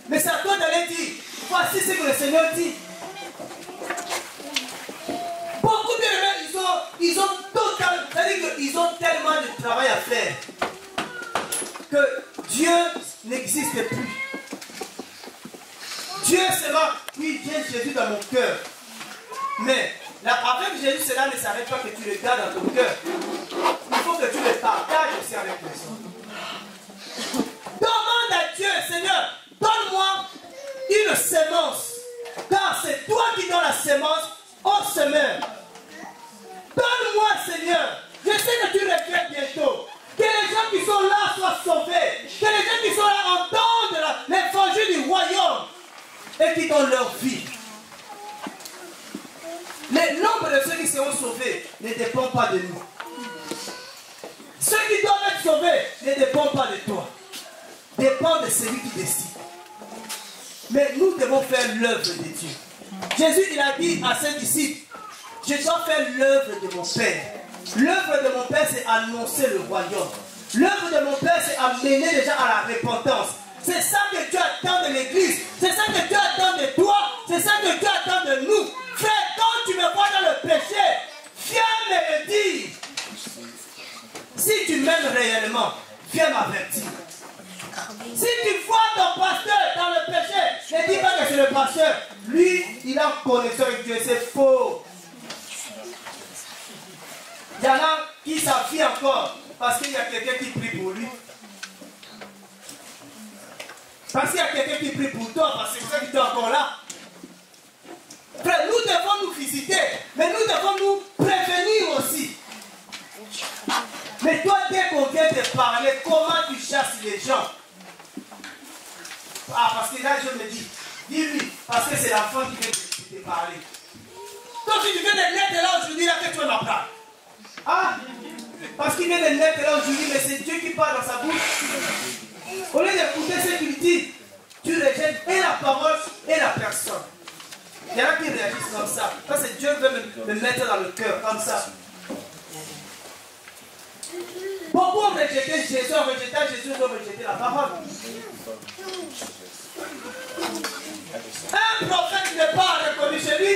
Mais c'est à toi d'aller dire, voici ce que le Seigneur dit. Beaucoup de gens, ils ont ils ont tellement de travail à faire que Dieu n'existe plus. Dieu sera, oui, viens Jésus dans mon cœur. Mais avec Jésus, cela ne s'arrête pas que tu le gardes dans ton cœur. Il faut que tu le partages aussi avec les autres. Demande à Dieu, Seigneur, donne-moi une sémence. Car c'est toi qui donnes la sémence au semeur. Donne-moi, Seigneur. Je sais que tu reviens bientôt. Que les gens qui sont là soient sauvés. Que les gens qui sont là entendent l'évangile du royaume. Et qui donnent leur vie. Le nombre de ceux qui seront sauvés ne dépend pas de nous. Ceux qui doivent être sauvés ne dépendent pas de toi. Dépend de celui qui décide. Mais nous devons faire l'œuvre de Dieu. Jésus, il a dit à ses disciples, je dois faire l'œuvre de mon Père. L'œuvre de mon Père, c'est annoncer le royaume. L'œuvre de mon Père, c'est amener les gens à la repentance. C'est ça que Dieu attend de l'Église. C'est ça que Dieu attend de toi. C'est ça que Dieu attend de nous. Frère, quand tu me vois dans le péché, viens me le dire. Si tu m'aimes réellement, viens m'avertir. Si tu vois ton pasteur dans le péché, ne dis pas que c'est le pasteur. Lui, il a connexion avec Dieu. C'est faux. Il y en a qui s'enfuient encore parce qu'il y a quelqu'un qui prie pour lui. Parce qu'il y a quelqu'un qui prie pour toi, parce que c'est ça qui est encore là. Frère, nous devons nous visiter, mais nous devons nous prévenir aussi. Mais toi, dès qu'on vient te parler, comment tu chasses les gens? Ah, parce que là, je me dis, dis-lui, parce que c'est l'enfant qui vient te parler. Donc, si tu viens de naître là aujourd'hui, là, que tu vas m'apprendre. Ah, parce qu'il vient de naître là aujourd'hui, mais c'est Dieu qui parle dans sa bouche. Au lieu d'écouter ce qu'il dit, tu rejettes et la parole et la personne. Il y en a qui réagissent comme ça. Parce que Dieu veut me mettre dans le cœur, comme ça. Beaucoup ont rejeté Jésus, ont rejeté Jésus, ont rejeté la parole. Un prophète n'est pas reconnu chez lui.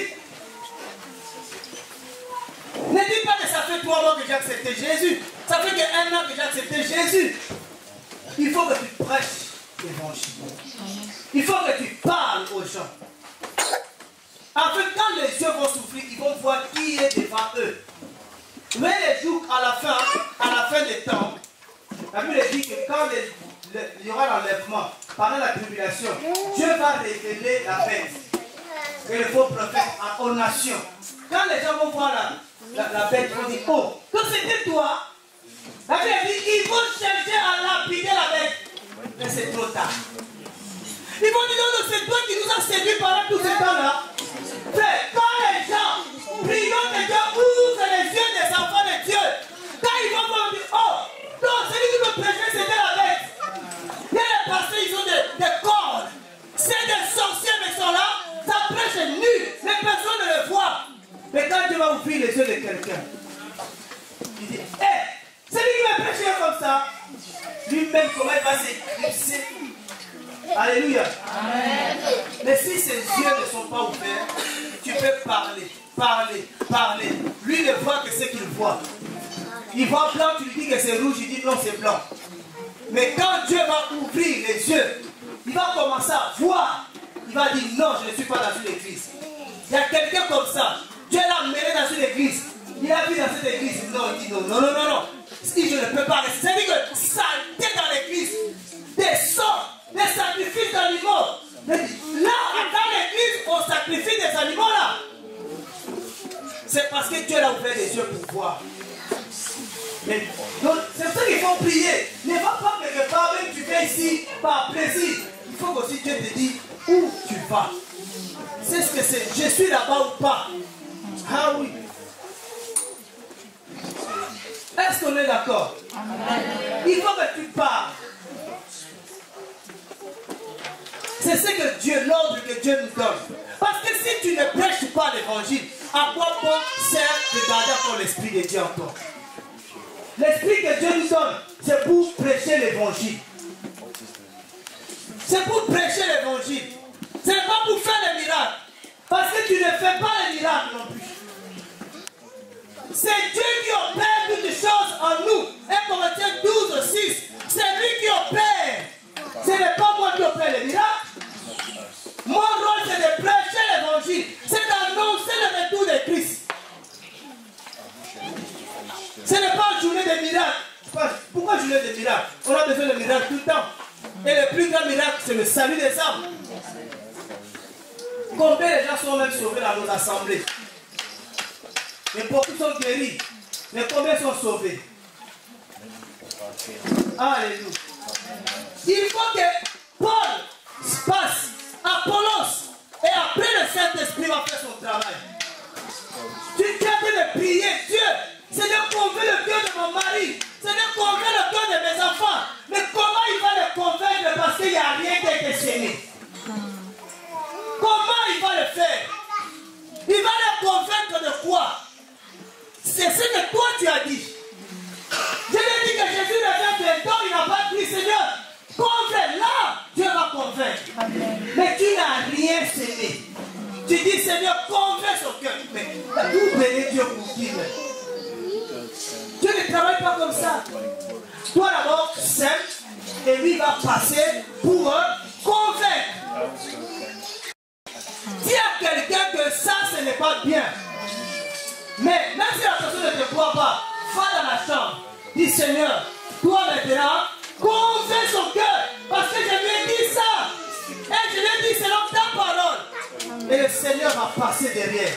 Ne dis pas que ça fait 3 mois que j'ai accepté Jésus. Ça fait que 1 an que j'ai accepté Jésus. Il faut que tu prêches l'évangile. Il faut que tu parles aux gens. En fait, quand les yeux vont souffrir, ils vont voir qui est devant eux. Mais les jours, à la fin des temps, la Bible dit que quand il y aura l'enlèvement, pendant la tribulation, Dieu va révéler la bête. Et le faux prophète aux nations. Quand les gens vont voir la bête, ils vont dire, oh, donc c'était toi. La Bible dit, ils vont chercher à lapider la bête. Mais c'est trop tard. Ils vont dire, non, c'est toi qui nous as séduits pendant tout ce temps-là. Frère, quand les gens prions que Dieu ouvre les yeux des enfants de Dieu, quand ils vont voir, dire, oh, non, celui qui me prêchait, c'était la bête. Il y a les pasteurs, ils ont des cordes. C'est des sorciers, mais ils sont là, ça prêche nu, mais personne ne le voit. Mais quand Dieu va ouvrir les yeux de quelqu'un, il dit, hé, celui qui m'a prêché comme ça, lui-même, comment il va s'éclipser. Alléluia. Amen. Mais si ses yeux ne sont pas ouverts, tu peux parler. Lui ne voit que ce qu'il voit. Il voit blanc, tu lui dis que c'est rouge, il dit non, c'est blanc. Mais quand Dieu va ouvrir les yeux, il va commencer à voir. Il va dire non, je ne suis pas dans une église. Il y a quelqu'un comme ça. Dieu l'a amené dans une église. Il a vu dans cette église. Non, il dit non. Si je ne peux pas rester. C'est-à-dire que ça était dans l'église. Des sangs, des sacrifices d'animaux. Là, dans l'église, on sacrifie des animaux là. C'est parce que Dieu l'a ouvert les yeux pour voir. Donc, c'est ça qu'il faut prier. Ne va pas quelque part, même tu viens ici par plaisir. Il faut qu'aussi Dieu te dise où tu vas. C'est ce que c'est. Je suis là-bas ou pas. Ah oui. Est-ce qu'on est d'accord? Il faut que tu parles. C'est ce que Dieu, l'ordre que Dieu nous donne. Parce que si tu ne prêches pas l'évangile, à quoi bon sert de garder encore l'Esprit de Dieu en toi? L'Esprit que Dieu nous donne, c'est pour prêcher l'évangile. C'est pour prêcher l'évangile. Ce n'est pas pour faire les miracles. Parce que tu ne fais pas les miracles non plus. C'est Dieu qui opère toutes les choses en en nous. 1 Corinthiens 12, 6. C'est lui qui opère. Ce n'est pas moi qui opère les miracles. Mon rôle, c'est de prêcher l'évangile. C'est d'annoncer le retour de Christ. Ce n'est pas une journée de miracles. Pourquoi journée de miracles? On a besoin de miracles tout le temps. Et le plus grand miracle, c'est le salut des âmes. Combien de gens sont même sauvés dans nos assemblées? Mais beaucoup sont guéris. Mais combien sont sauvés? Alléluia. Il faut que Paul se passe, Apollos, et après le Saint-Esprit va faire son travail. Tu es en train de prier, Dieu, Seigneur, convainc le cœur de mon mari, Seigneur, convainc le cœur de mes enfants. Mais comment il va le convaincre parce qu'il n'y a rien qui a été sémé? Comment il va le faire? Il va le convaincre de quoi? C'est ce que toi tu as dit. Je lui ai dit que Jésus revient bientôt, il n'a pas dit, Seigneur, convainc, là, Dieu va convaincre. Amen. Mais tu n'as rien sémé. Tu dis, Seigneur, convainc son cœur. Mais d'où venez Dieu pour qui? Dieu ne travaille pas comme ça. Toi d'abord, sème, et lui va passer pour convaincre. Dis à quelqu'un que ça, ce n'est pas bien. Mais même si la personne ne te croit pas, va dans la chambre. Dis, Seigneur, toi maintenant, convainc son cœur. Parce que je lui ai dit ça. Et je lui ai dit, c'est dans ta parole. Et le Seigneur va passer derrière.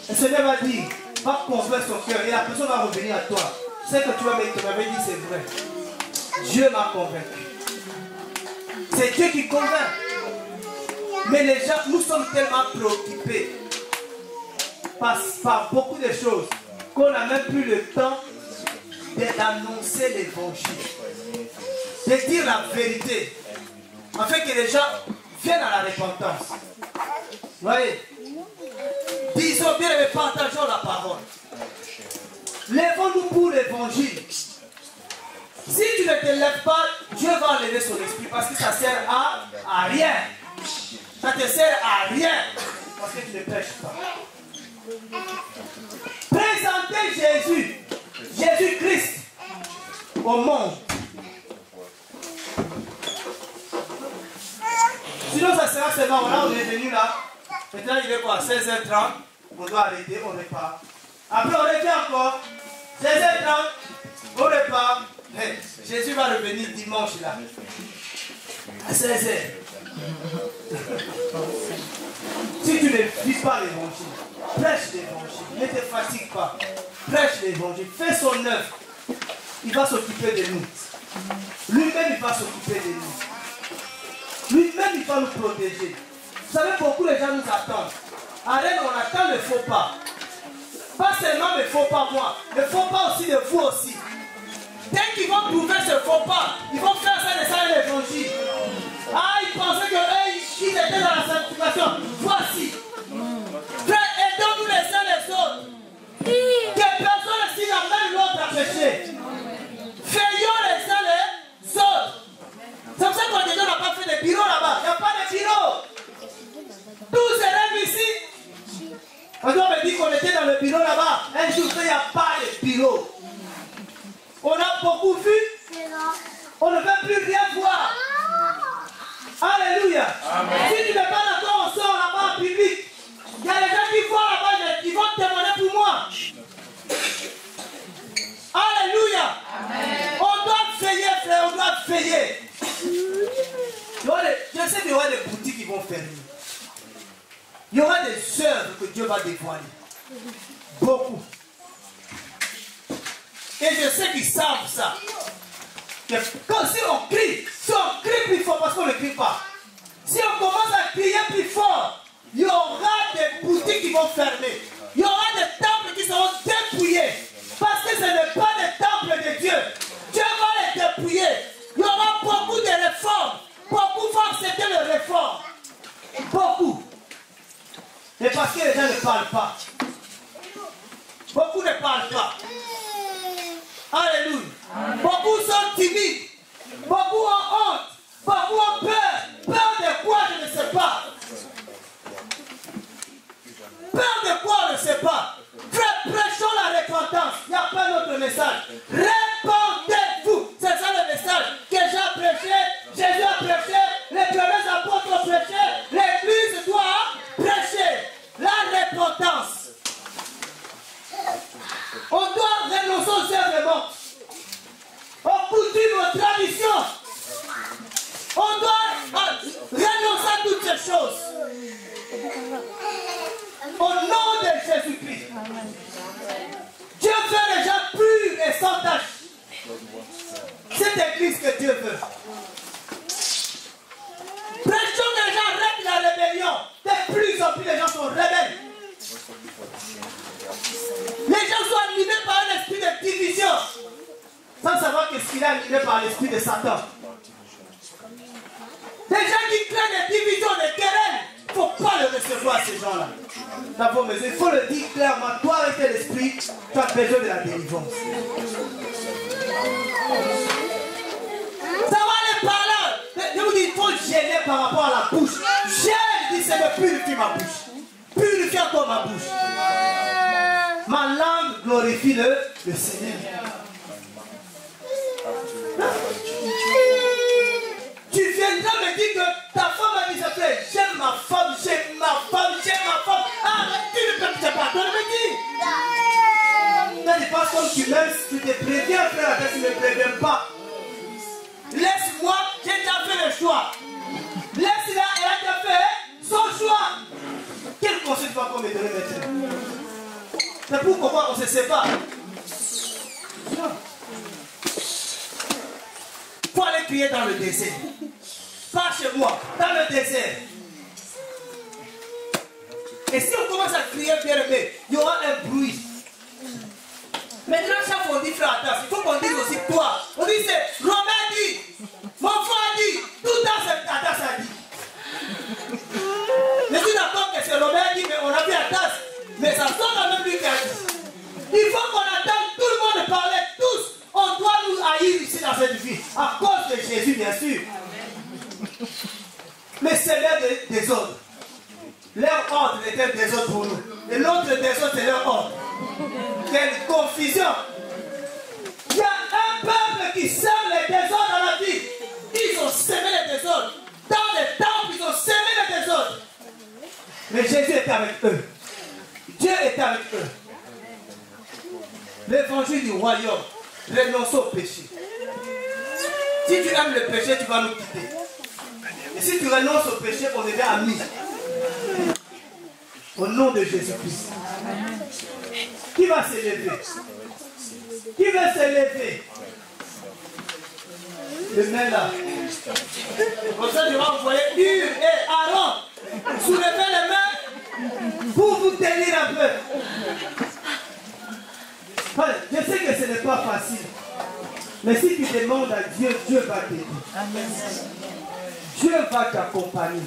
Le Seigneur va dire, va convaincre son cœur. Et la personne va revenir à toi. C'est que tu m'avais dit, c'est vrai. Dieu m'a convaincu. C'est Dieu qui convainc. Mais les gens, nous sommes tellement préoccupés par beaucoup de choses qu'on n'a même plus le temps d'annoncer l'évangile, de dire la vérité, afin que les gens viennent à la repentance. Vous voyez? Disons bien et partageons la parole. Lèvons-nous pour l'évangile. Si tu ne te lèves pas, Dieu va enlever son esprit parce que ça ne sert à rien. Ça ne te sert à rien parce que tu ne prêches pas. Présentez Jésus, Jésus-Christ au monde. Sinon, ça sera seulement, là, on est venu là. Maintenant, il est quoi? 16h30. On doit arrêter, on repart. Après, on revient encore. 16h30, on repart. Mais Jésus va revenir dimanche là. À 16h. Si tu ne vis pas l'évangile, prêche l'évangile. Ne te fatigue pas. Prêche l'évangile. Fais son œuvre. Il va s'occuper de nous. Lui-même, il va s'occuper de nous. Lui-même, il va nous protéger. Vous savez, beaucoup de gens nous attendent. À Rennes, on attend le faux pas. Pas seulement le faux pas moi, le faux pas aussi de vous aussi. Dès qu'ils vont trouver ce faux pas, ils vont faire ça de ça l'évangile. Ah, ils pensaient qu'ils étaient dans la sanctification. Voici. Frère, aidons-nous les uns les autres. Que personne ici n'amène l'autre à pécher. Veillons les uns les autres. C'est pour ça qu'on dit qu'on n'a pas fait de bureau là-bas. Il n'y a pas de bureau. Tous ces rêves ici. On me dit qu'on était dans le bureau là-bas. Un jour, il n'y a pas de bureau. On a beaucoup vu. On ne veut plus rien voir. Alléluia. Amen. Si tu n'es pas d'accord, on sort là-bas en public. Il y a des gens qui voient là-bas, qui vont témoigner pour moi. Alléluia. Amen. On doit veiller, frère, on doit veiller. Je sais qu'il y aura des boutiques qui vont fermer. Il y aura des œuvres que Dieu va dévoiler. Beaucoup. Et je sais qu'ils savent ça. Que quand si on crie plus fort parce qu'on ne crie pas. Si on commence à crier plus fort, il y aura des boutiques qui vont fermer. Il y aura des temples qui seront dépouillés. Parce que ce n'est pas des temples de Dieu. Dieu va les dépouiller. Il y aura beaucoup de réformes. Beaucoup vont accepter les réformes. Beaucoup. Et parce que les gens ne parlent pas. Beaucoup ne parlent pas. Alléluia. Amen. Beaucoup sont timides. Beaucoup ont honte. Beaucoup ont peur. Peur de quoi, je ne sais pas. Peur de quoi, on ne sait pas. Frère, prêchons la repentance. Il n'y a pas d'autre message. Repentance. Dieu veut les gens purs et sans tache. C'est l'église que Dieu veut. Prêchons que les gens arrêtent la rébellion. De plus en plus, les gens sont rebelles. Les gens sont animés par un esprit de division. Sans savoir que ce qu'il est animé par l'esprit de Satan. Des gens qui craignent des divisions, des querelles. Il ne faut pas le recevoir, ces gens-là. Dans vos maisons, il faut le dire clairement. Toi, avec tel esprit, tu as besoin de la délivrance. Ça va les parler. Je vous dis, il faut gêner par rapport à la bouche. Gêne, dit, c'est de purifier ma bouche. Purifier encore ma bouche. Ma langue glorifie le Seigneur. Tu viendras me dire que ta femme a dit ça fait. J'aime ma femme, j'aime ma femme, j'aime ma femme. Ah, tu ne peux pas me dire. Quand tu penses comme tu m'aimes, tu te préviens, frère, tu ne me préviens pas. Laisse-moi, j'ai déjà fait le choix. Laisse-la, elle a déjà fait son choix. Quel conseil tu vas me donner maintenant? C'est pourquoi on se sépare. Non. Il faut aller crier dans le désert. Pas chez moi, dans le désert. Et si on commence à crier, bien aimé, il y aura un bruit. Maintenant, chaque fois on dit frère Atas, il faut qu'on dise aussi toi. On dit c'est Romain dit, mon frère dit, tout à fait Atas a dit. Je suis d'accord que c'est Romain dit, mais on a vu Atas, mais ça sort quand même lui qui a dit. Il faut qu'on attende tout le monde parler, tous. On doit nous haïr ici dans cette vie, à cause de Jésus, bien sûr. Mais c'est leur désordre. Leur ordre était un désordre pour nous. Et l'autre désordre, c'est leur ordre. Quelle confusion. Il y a un peuple qui sème les désordres dans la vie. Ils ont sémé les désordres. Dans les temples, ils ont sémé les désordres. Mais Jésus était avec eux. Dieu était avec eux. L'évangile du royaume. Renonçons au péché. Si tu aimes le péché, tu vas nous quitter. Et si tu renonces au péché, on devient amis. Au nom de Jésus-Christ. Qui va se lever? Qui va se lever? Le main là. Comme ça, je vais envoyer Hur et Aaron. Soulevez les mains pour vous tenir un peu. Je sais que ce n'est pas facile. Mais si tu demandes à Dieu, Dieu va t'aider. Dieu va t'accompagner.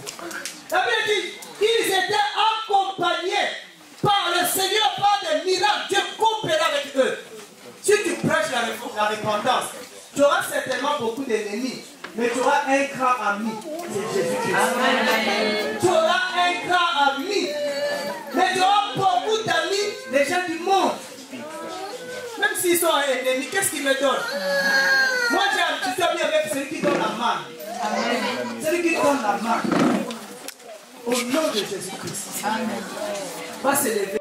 La Bible dit, ils étaient accompagnés par le Seigneur, par des miracles. Dieu coopère avec eux. Si tu prêches la repentance, tu auras certainement beaucoup d'ennemis. Mais tu auras un grand ami. C'est Jésus-Christ. Tu auras un grand ami. Mais tu auras beaucoup d'amis, les gens du monde. Même s'ils sont ennemis, qu'est-ce qu'ils me donnent? Moi, j'ai un petit ami avec celui qui donne la main. Celui qui donne la main. Au nom de Jésus-Christ. Va se lever.